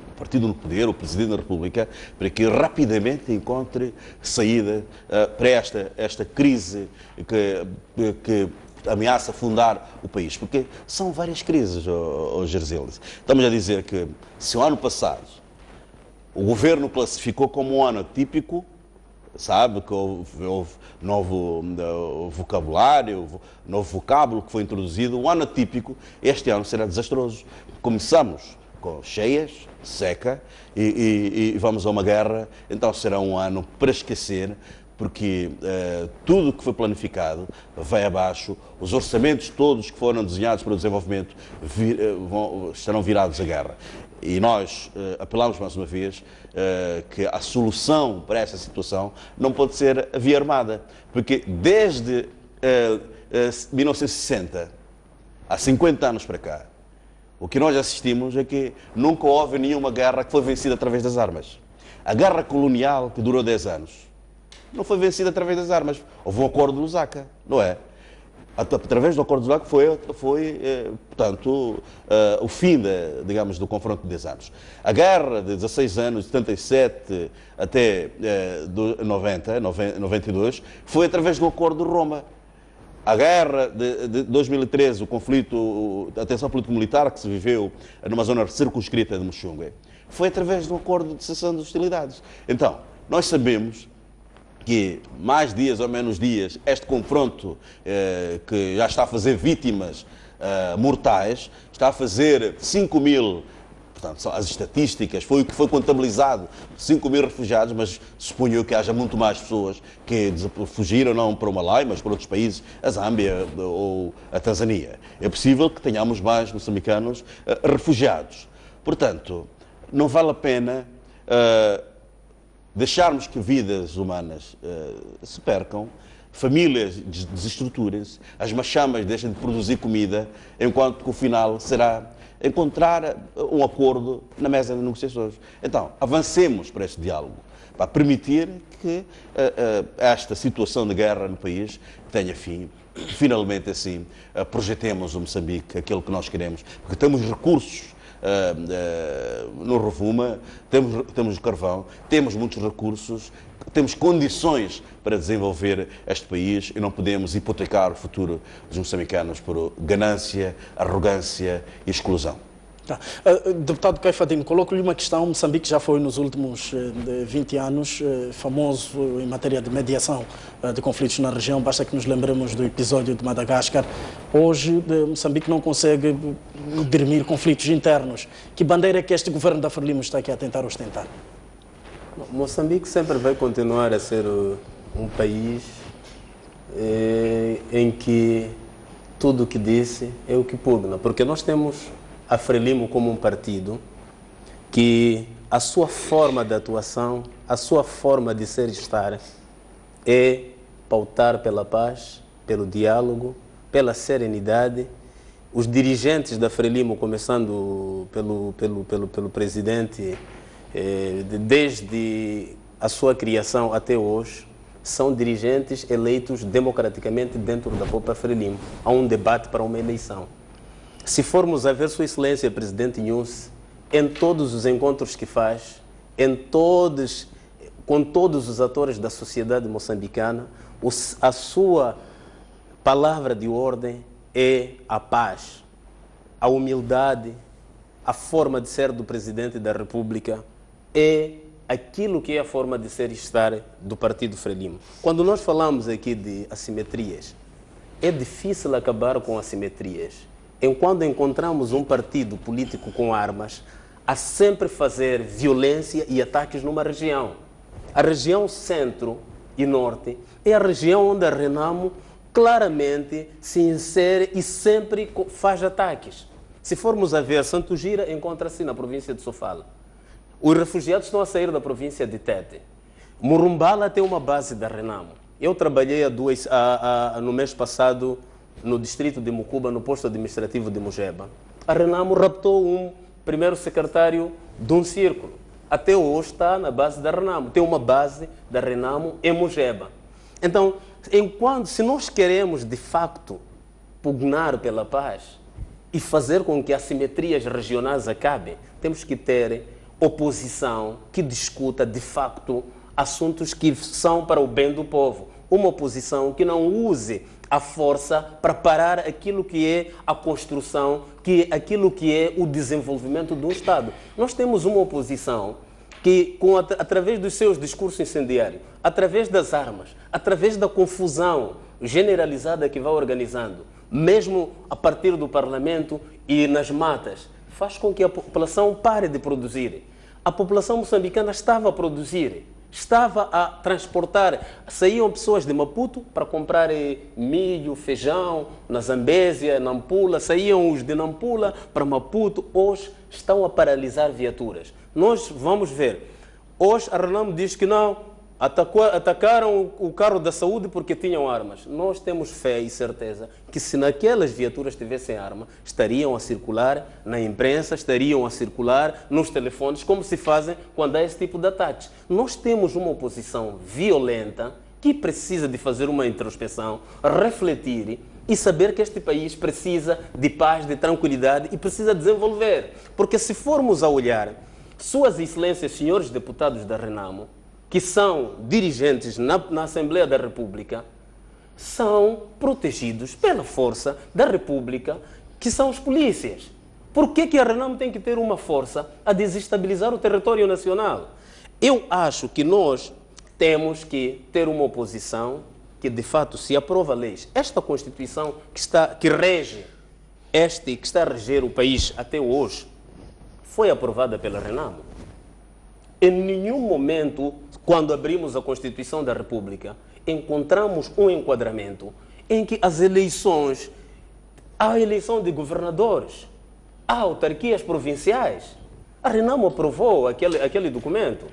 o partido no poder, o Presidente da República, para que rapidamente encontre saída para esta crise que ameaça afundar o país. Porque são várias crises, Gerzilis. Estamos a dizer que se o ano passado O governo classificou como um ano atípico, sabe que houve novo vocabulário, novo vocábulo que foi introduzido. Um ano atípico, este ano será desastroso. Começamos com cheias, seca, e vamos a uma guerra, então será um ano para esquecer, porque tudo que foi planificado vai abaixo, os orçamentos todos que foram desenhados para o desenvolvimento estarão virados à guerra. E nós apelamos mais uma vez que a solução para essa situação não pode ser a via armada, porque desde 1960, há 50 anos para cá, o que nós assistimos é que nunca houve nenhuma guerra que foi vencida através das armas. A guerra colonial, que durou 10 anos, não foi vencida através das armas. Houve um acordo de Lusaka, não é? Através do acordo de Lusaka portanto, o fim, digamos, do confronto de 10 anos. A guerra de 16 anos, de 77 até 92, foi através do acordo de Roma. A guerra de 2013, o conflito, a tensão político-militar que se viveu numa zona circunscrita de Muxungue, foi através do acordo de cessação de hostilidades. Então, nós sabemos que mais dias ou menos dias, este confronto que já está a fazer vítimas mortais, está a fazer 5 mil, portanto, são as estatísticas, foi o que foi contabilizado, 5 mil refugiados, mas suponho que haja muito mais pessoas que fugiram não para o Malai, mas para outros países, a Zâmbia ou a Tanzânia. É possível que tenhamos mais moçambicanos refugiados. Portanto, não vale a pena deixarmos que vidas humanas se percam, famílias desestruturem-se, as machamas deixem de produzir comida, enquanto que o final será encontrar um acordo na mesa de negociações. Então, avancemos para este diálogo, para permitir que esta situação de guerra no país tenha fim. Finalmente, assim, projetemos o Moçambique, aquilo que nós queremos, porque temos recursos no Rovuma, temos carvão, temos muitos recursos, temos condições para desenvolver este país e não podemos hipotecar o futuro dos moçambicanos por ganância, arrogância e exclusão. Tá. Deputado Caifadinho, coloco-lhe uma questão. Moçambique já foi nos últimos 20 anos famoso em matéria de mediação de conflitos na região. Basta que nos lembremos do episódio de Madagascar. Hoje, Moçambique não consegue dirimir conflitos internos. Que bandeira é que este governo da Frelimo está aqui a tentar ostentar? Moçambique sempre vai continuar a ser um país em que tudo o que disse é o que pugna, porque nós temos a Frelimo como um partido que a sua forma de atuação, a sua forma de ser e estar é pautar pela paz, pelo diálogo, pela serenidade. Os dirigentes da Frelimo, começando pelo presidente, desde a sua criação até hoje, são dirigentes eleitos democraticamente dentro da própria Frelimo. Há um debate para uma eleição. Se formos a ver Sua Excelência Presidente Nyusi, em todos os encontros que faz, com todos os atores da sociedade moçambicana, a sua palavra de ordem é a paz, a humildade, a forma de ser do Presidente da República, é aquilo que é a forma de ser e estar do Partido Frelimo. Quando nós falamos aqui de assimetrias, é difícil acabar com assimetrias. Enquanto encontramos um partido político com armas, a sempre fazer violência e ataques numa região. A região centro e norte é a região onde a Renamo claramente se insere e sempre faz ataques. Se formos a ver, Santo Gira encontra-se na província de Sofala. Os refugiados estão a sair da província de Tete. Murumbala tem uma base da Renamo. Eu trabalhei no mês passado no distrito de Mucuba, no posto administrativo de Mugeba. A Renamo raptou um primeiro secretário de um círculo. Até hoje está na base da Renamo. Tem uma base da Renamo em Mugeba. Então, se nós queremos, de facto, pugnar pela paz e fazer com que as simetrias regionais acabem, temos que ter oposição que discuta, de facto, assuntos que são para o bem do povo. Uma oposição que não use a força para parar aquilo que é a construção, aquilo que é o desenvolvimento do Estado. Nós temos uma oposição que através dos seus discursos incendiários, através das armas, através da confusão generalizada que vai organizando, mesmo a partir do Parlamento e nas matas, faz com que a população pare de produzir. A população moçambicana estava a produzir, estava a transportar. Saíam pessoas de Maputo para comprar milho, feijão, na Zambésia, Nampula. Saíam os de Nampula para Maputo. Hoje estão a paralisar viaturas. Nós vamos ver. Hoje a Renamo diz que não, atacaram o carro da saúde porque tinham armas. Nós temos fé e certeza que se naquelas viaturas tivessem arma, estariam a circular na imprensa, estariam a circular nos telefones, como se fazem quando há esse tipo de ataques. Nós temos uma oposição violenta que precisa de fazer uma introspeção, refletir e saber que este país precisa de paz, de tranquilidade e precisa desenvolver. Porque se formos a olhar, Suas Excelências, senhores deputados da Renamo, que são dirigentes na Assembleia da República, são protegidos pela força da República, que são os polícias. Por que a Renamo tem que ter uma força a desestabilizar o território nacional? Eu acho que nós temos que ter uma oposição que, de fato, se aprova leis. Esta Constituição que está a reger o país até hoje, foi aprovada pela Renamo. Em nenhum momento, quando abrimos a Constituição da República, encontramos um enquadramento em que as eleições, há eleição de governadores, há autarquias provinciais. A Renamo aprovou aquele documento.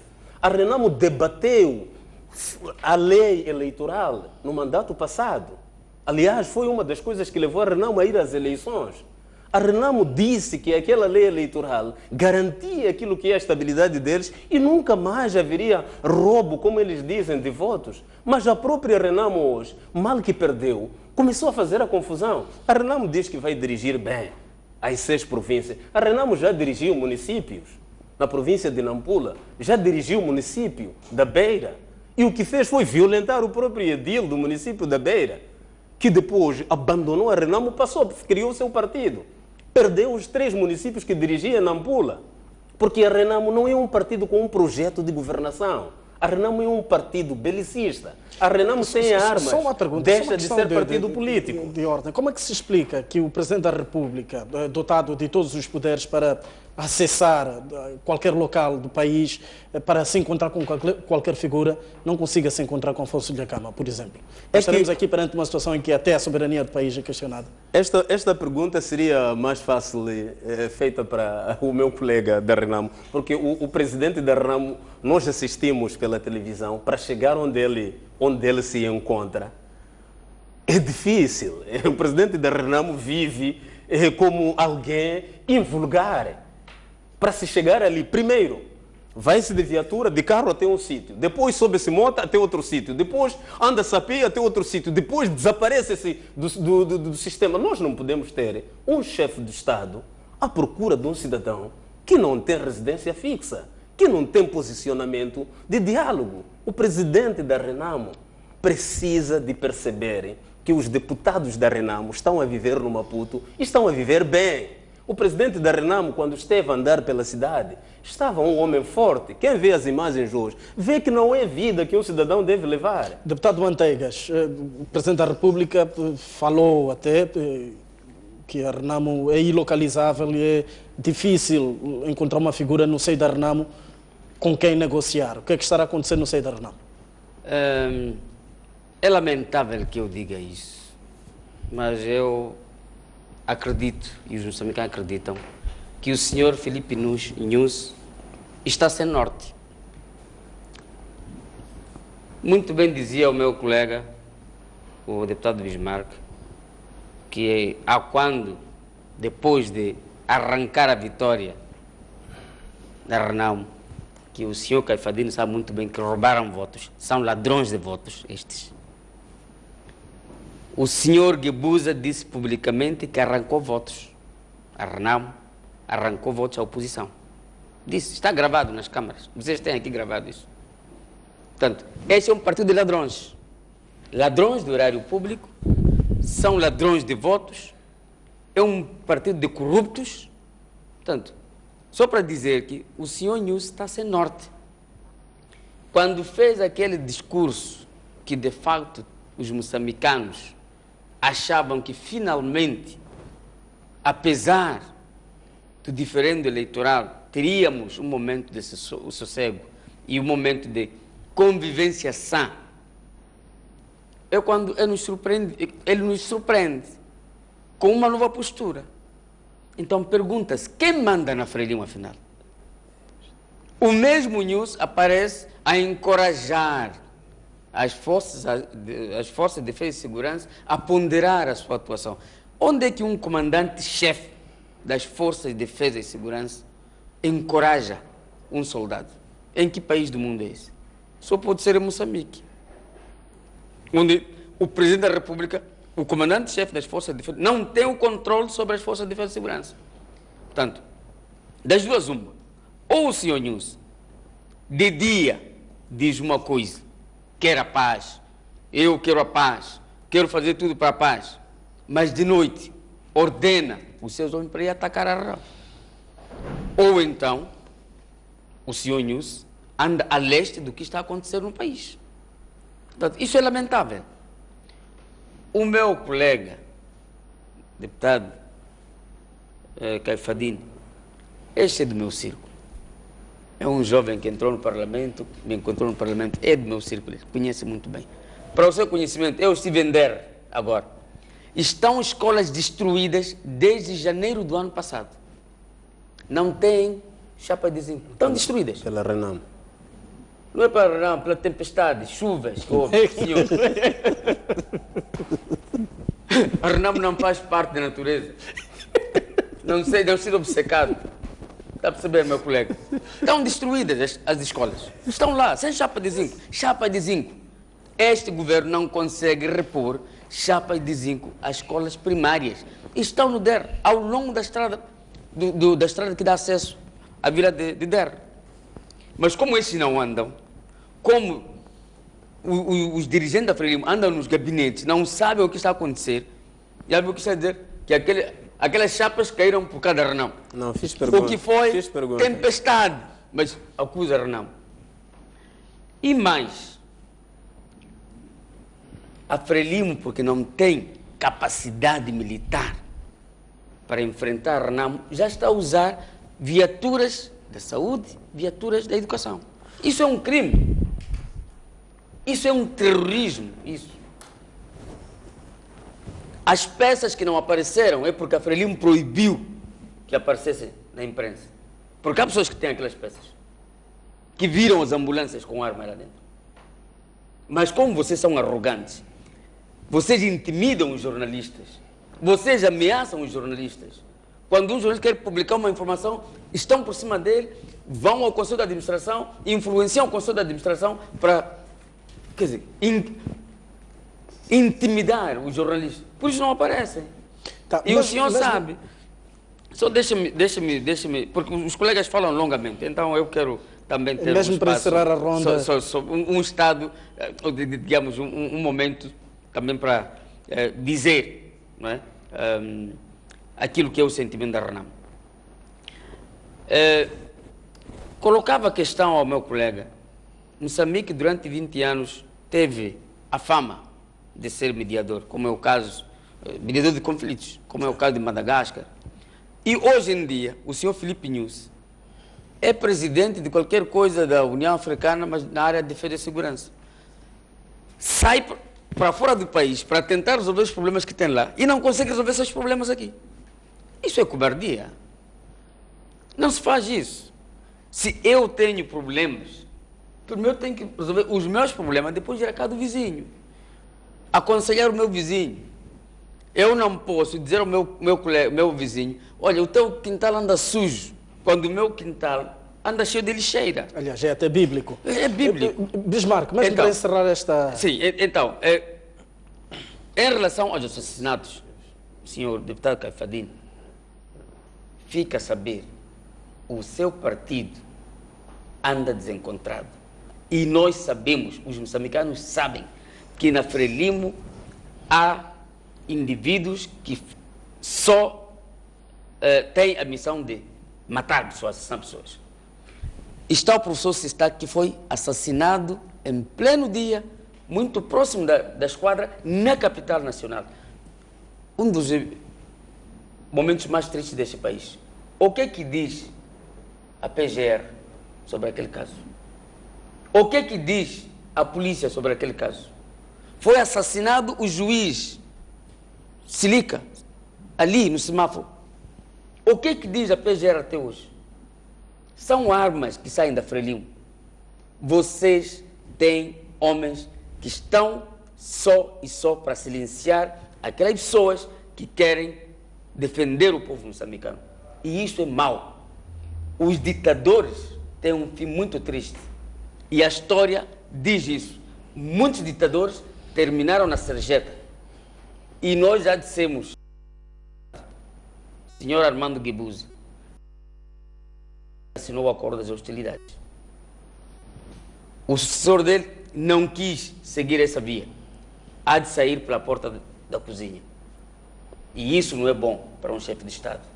A Renamo debateu a lei eleitoral no mandato passado. Aliás, foi uma das coisas que levou a Renamo a ir às eleições. A Renamo disse que aquela lei eleitoral garantia aquilo que é a estabilidade deles e nunca mais haveria roubo, como eles dizem, de votos. Mas a própria Renamo hoje, mal que perdeu, começou a fazer a confusão. A Renamo diz que vai dirigir bem as 6 províncias. A Renamo já dirigiu municípios na província de Nampula, já dirigiu o município da Beira. E o que fez foi violentar o próprio edil do município da Beira, que depois abandonou a Renamo, criou o seu partido. Perdeu os 3 municípios que dirigia Nampula, porque a Renamo não é um partido com um projeto de governação. A Renamo é um partido belicista. A Renamo sem armas, só uma pergunta, deixa de ser partido político. De ordem. Como é que se explica que o Presidente da República, dotado de todos os poderes para acessar qualquer local do país, para se encontrar com qualquer figura, não consiga se encontrar com Afonso Dhlakama, por exemplo? Estaremos aqui perante uma situação em que até a soberania do país é questionada. Esta pergunta seria mais fácil feita para o meu colega da Renamo, porque o presidente da Renamo, nós assistimos pela televisão para chegar onde ele se encontra. É difícil. O presidente da Renamo vive como alguém invulgar. Para se chegar ali, primeiro, vai-se de viatura, de carro até um sítio. Depois sobe-se moto até outro sítio. Depois anda-se a pé até outro sítio. Depois desaparece-se do sistema. Nós não podemos ter um chefe de Estado à procura de um cidadão que não tem residência fixa, que não tem posicionamento de diálogo. O presidente da Renamo precisa de perceber que os deputados da Renamo estão a viver no Maputo e estão a viver bem. O presidente da Renamo, quando esteve a andar pela cidade, estava um homem forte. Quem vê as imagens hoje, vê que não é vida que um cidadão deve levar. Deputado Manteigas, o Presidente da República falou até que a Renamo é ilocalizável e é difícil encontrar uma figura no seio da Renamo com quem negociar. O que é que estará acontecendo no seio da Renamo? É lamentável que eu diga isso, mas eu acredito, e os moçambicanos acreditam, que o senhor Filipe Nunes está sem norte. Muito bem dizia o meu colega, o deputado Bismarck, que há quando, depois de arrancar a vitória da Renamo, que o senhor Caifadino sabe muito bem que roubaram votos, são ladrões de votos estes. O senhor Guebuza disse publicamente que arrancou votos. A Renamo arrancou votos à oposição. Disse, está gravado nas câmaras. Vocês têm aqui gravado isso. Portanto, este é um partido de ladrões. Ladrões do erário público, são ladrões de votos, é um partido de corruptos. Portanto, Só para dizer que o senhor News está sem norte. Quando fez aquele discurso que, de facto, os moçambicanos achavam que, finalmente, apesar do diferendo eleitoral, teríamos um momento de sossego e um momento de convivência sã. Ele nos surpreende com uma nova postura. Então pergunta-se, quem manda na Frelimo, afinal? O mesmo News aparece a encorajar as forças de defesa e segurança a ponderar a sua atuação. Onde é que um comandante-chefe das forças de defesa e segurança encoraja um soldado? Em que país do mundo é esse? Só pode ser em Moçambique, onde o presidente da República, o comandante-chefe das forças de defesa, não tem o controle sobre as forças de defesa e segurança. Portanto, das duas uma, ou o senhor News, de dia, diz uma coisa, quer a paz, eu quero a paz, quero fazer tudo para a paz, mas de noite ordena os seus homens para ir atacar a Arrão. Ou então, o senhor News anda a leste do que está acontecendo no país. Portanto, isso é lamentável. O meu colega, deputado Caifadine, este é do meu círculo. É um jovem que entrou no Parlamento, me encontrou no Parlamento, é do meu círculo, ele conhece muito bem. Para o seu conhecimento, eu estive em Der agora. Estão escolas destruídas desde janeiro do ano passado. Não tem chapa de zinco. Estão destruídas. Pela Renam. Não é para Renam, pela tempestade, chuvas que houve, senhor. A Renam não faz parte da natureza. Não sei, deve ser obcecado. Está a perceber, meu colega? Estão destruídas as escolas. Estão lá, sem chapa de zinco. Chapa de zinco. Este governo não consegue repor chapas de zinco às escolas primárias. Estão no Der, ao longo da estrada, da estrada que dá acesso à vila de Der. Mas como esses não andam, como os dirigentes da Frelimo andam nos gabinetes, não sabem o que está a acontecer, já viu o que está a dizer? Que aquelas chapas caíram por causa da Renam. Não, fiz pergunta. O que foi tempestade, mas acusa a Renam. E mais, a Frelimo, porque não tem capacidade militar para enfrentar a Renam, já está a usar viaturas da saúde, viaturas da educação. Isso é um crime. Isso é um terrorismo. Isso. As peças que não apareceram é porque a Frelimo proibiu que aparecessem na imprensa. Porque há pessoas que têm aquelas peças, que viram as ambulâncias com arma lá dentro. Mas como vocês são arrogantes, vocês intimidam os jornalistas, vocês ameaçam os jornalistas. Quando um jornalista quer publicar uma informação, estão por cima dele, vão ao Conselho de Administração, influenciam o Conselho de Administração para, quer dizer, intimidar os jornalistas. Por isso não aparecem. Tá, e o senhor sabe. Só deixa-me, porque os colegas falam longamente, então eu quero também ter mesmo um espaço, para encerrar a ronda, um estado, digamos, um momento também para dizer, não é? Aquilo que é o sentimento da Renam. Colocava a questão ao meu colega. Moçambique, durante 20 anos, teve a fama de ser mediador, como é o caso, mediador de conflitos, como é o caso de Madagascar. E hoje em dia, o senhor Filipe News é presidente de qualquer coisa da União Africana, mas na área de defesa e segurança. Sai para fora do país para tentar resolver os problemas que tem lá e não consegue resolver esses problemas aqui. Isso é cobardia. Não se faz isso. Se eu tenho problemas, primeiro eu tenho que resolver os meus problemas, depois ir a casa do vizinho. Aconselhar o meu vizinho. Eu não posso dizer ao meu vizinho, olha, o teu quintal anda sujo, quando o meu quintal anda cheio de lixeira. Aliás, é até bíblico. É bíblico. Bismarck, mas então, para encerrar esta... Sim, então, em relação aos assassinatos, senhor deputado Caifadine, fica a saber, o seu partido anda desencontrado. E nós sabemos, os moçambicanos sabem, que na Frelimo há indivíduos que só têm a missão de matar pessoas, assassinar pessoas. Está o professor Sistac, que foi assassinado em pleno dia, muito próximo da esquadra, na capital nacional. Um dos momentos mais tristes deste país. O que diz a PGR sobre aquele caso? O que diz a polícia sobre aquele caso? Foi assassinado o juiz Silica, ali no semáforo. O que diz a PGR até hoje? São armas que saem da Frelimo. Vocês têm homens que estão só e só para silenciar aquelas pessoas que querem defender o povo moçambicano. E isso é mau. Os ditadores têm um fim muito triste. E a história diz isso. Muitos ditadores terminaram na sarjeta. E nós já dissemos, senhor Armando Guebuza assinou o acordo das hostilidades. O sucessor dele não quis seguir essa via. Há de sair pela porta da cozinha. E isso não é bom para um chefe de Estado.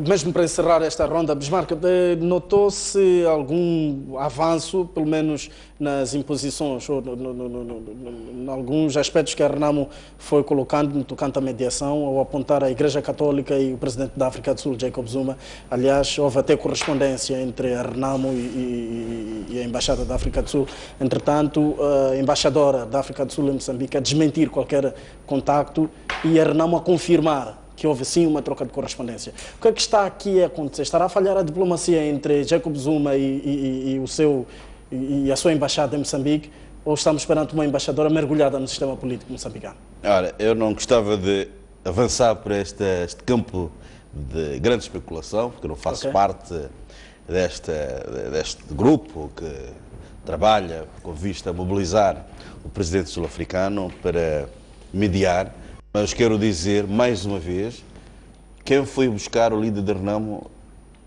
Mesmo para encerrar esta ronda, Bismarck, notou-se algum avanço, pelo menos nas imposições, ou em alguns aspectos que a Renamo foi colocando no tocante à mediação, ao apontar a Igreja Católica e o presidente da África do Sul, Jacob Zuma. Aliás, houve até correspondência entre a Renamo e a Embaixada da África do Sul. Entretanto, a embaixadora da África do Sul em Moçambique a desmentir qualquer contacto e a Renamo a confirmar que houve sim uma troca de correspondência. O que é que está aqui a acontecer? Estará a falhar a diplomacia entre Jacob Zuma e a sua embaixada em Moçambique, ou estamos perante uma embaixadora mergulhada no sistema político moçambicano? Ora, eu não gostava de avançar por este campo de grande especulação, porque eu não faço parte deste grupo que trabalha com vista a mobilizar o presidente sul-africano para mediar. Mas quero dizer, mais uma vez, quem foi buscar o líder da Renamo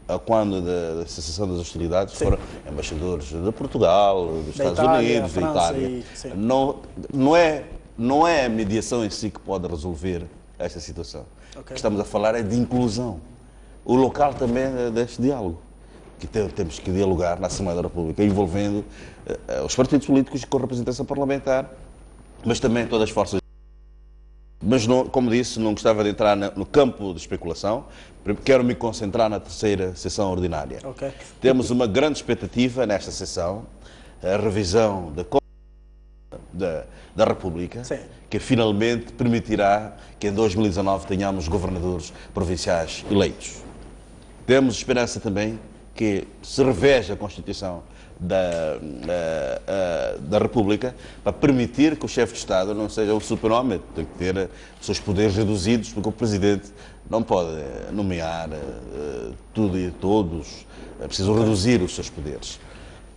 a quando da cessação das hostilidades foram embaixadores de Portugal, dos Estados Unidos, da Itália. Não é a mediação em si que pode resolver esta situação. O que estamos a falar é de inclusão. O local também é deste diálogo, que temos que dialogar na Assembleia da República, envolvendo os partidos políticos com representação parlamentar, mas também todas as forças. Mas, como disse, não gostava de entrar no campo de especulação. Quero me concentrar na terceira sessão ordinária. Temos uma grande expectativa nesta sessão, a revisão da República, que finalmente permitirá que em 2019 tenhamos governadores provinciais eleitos. Temos esperança também que se reveja a Constituição da República para permitir que o chefe de Estado não seja um super-homem, tem que ter os seus poderes reduzidos, porque o Presidente não pode nomear tudo e todos, é preciso reduzir os seus poderes.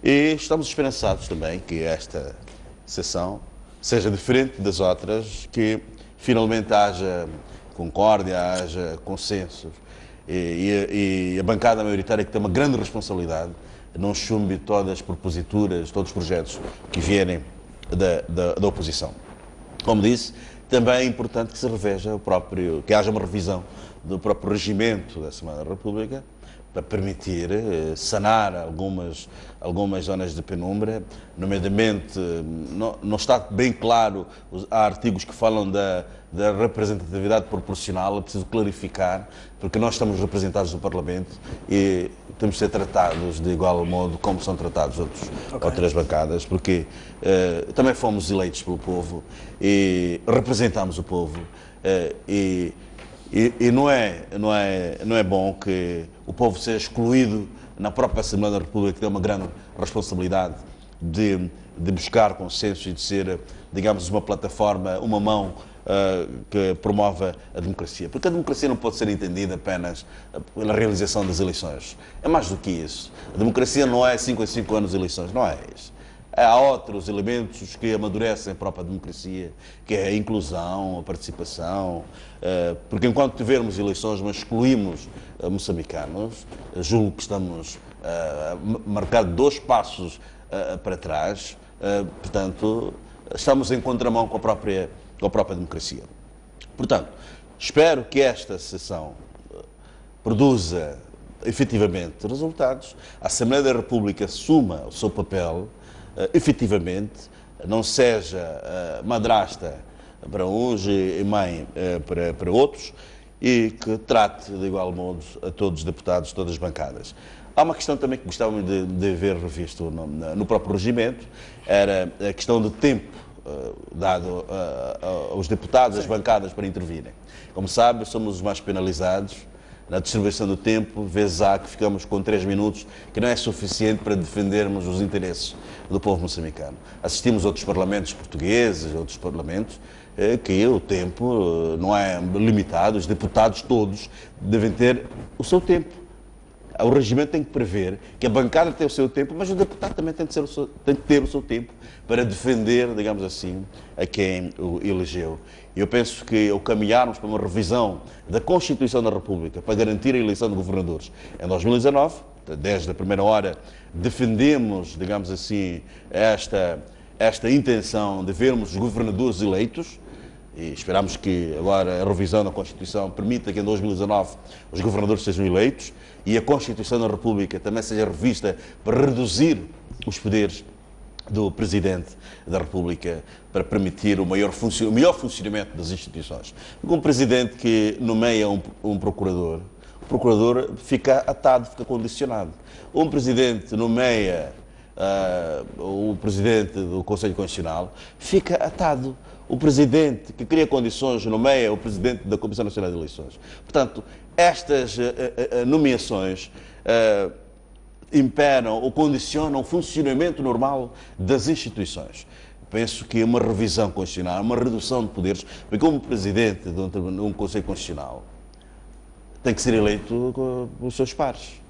E estamos esperançados também que esta sessão seja diferente das outras, que finalmente haja concórdia, haja consenso e a bancada maioritária, que tem uma grande responsabilidade, não chumbe todas as proposituras, todos os projetos que vierem da oposição. Como disse, também é importante que se reveja que haja uma revisão do próprio regimento da Assembleia da República para permitir sanar algumas zonas de penumbra, nomeadamente, não está bem claro, há artigos que falam da representatividade proporcional, é preciso clarificar, porque nós estamos representados no Parlamento e temos de ser tratados de igual modo como são tratados outras bancadas, porque também fomos eleitos pelo povo e representamos o povo e não é bom que o povo seja excluído na própria Assembleia da República, que tem uma grande responsabilidade de buscar consenso e de ser, digamos, uma plataforma, uma mão que promove a democracia. Porque a democracia não pode ser entendida apenas pela realização das eleições. É mais do que isso. A democracia não é 5 em 5 anos eleições, não é isso. Há outros elementos que amadurecem a própria democracia, que é a inclusão, a participação, porque enquanto tivermos eleições, mas excluímos moçambicanos, julgo que estamos a marcar 2 passos para trás, portanto, estamos em contramão com a própria democracia. Portanto, espero que esta sessão produza efetivamente resultados, a Assembleia da República assuma o seu papel efetivamente, não seja madrasta para uns e mãe para outros, e que trate de igual modo a todos os deputados, todas as bancadas. Há uma questão também que gostávamos de ver revisto no próprio regimento, era a questão do tempo dado aos deputados, às bancadas para intervirem. Como sabe, somos os mais penalizados na distribuição do tempo, vezes há que ficamos com 3 minutos, que não é suficiente para defendermos os interesses do povo moçambicano. Assistimos a outros parlamentos portugueses, outros parlamentos, que o tempo não é limitado, os deputados todos devem ter o seu tempo. O regimento tem que prever que a bancada tem o seu tempo, mas o deputado também tem que ter o seu tempo para defender, digamos assim, a quem o elegeu. Eu penso que ao caminharmos para uma revisão da Constituição da República para garantir a eleição de governadores em 2019, desde a primeira hora defendemos, digamos assim, esta intenção de vermos os governadores eleitos, e esperamos que agora a revisão da Constituição permita que em 2019 os governadores sejam eleitos e a Constituição da República também seja revista para reduzir os poderes do Presidente da República para permitir o melhor funcionamento das instituições. Um Presidente que nomeia um procurador, o procurador fica atado, fica condicionado. Um Presidente nomeia o Presidente do Conselho Constitucional, fica atado. O Presidente que cria condições nomeia o Presidente da Comissão Nacional de Eleições. Portanto, estas nomeações imperam ou condicionam o funcionamento normal das instituições. Penso que uma revisão constitucional, uma redução de poderes, porque como Presidente de um Conselho Constitucional tem que ser eleito pelos seus pares.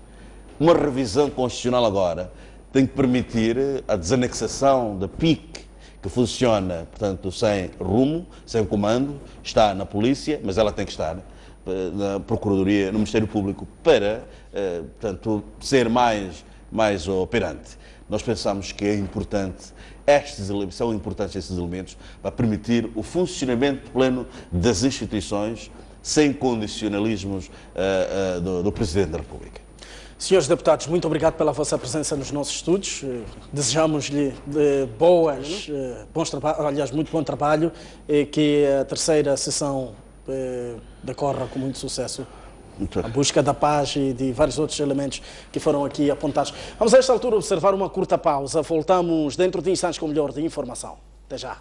Uma revisão constitucional agora tem que permitir a desanexação da PIC, que funciona, portanto, sem rumo, sem comando, está na polícia, mas ela tem que estar na Procuradoria, no Ministério Público, para, portanto, ser mais operante. Nós pensamos que é importante, são importantes estes elementos para permitir o funcionamento pleno das instituições sem condicionalismos do Presidente da República. Senhores deputados, muito obrigado pela vossa presença nos nossos estúdios. Desejamos-lhe muito bom trabalho e que a terceira sessão decorra com muito sucesso. A busca da paz e de vários outros elementos que foram aqui apontados. Vamos a esta altura observar uma curta pausa. Voltamos dentro de instantes com o melhor de informação. Até já.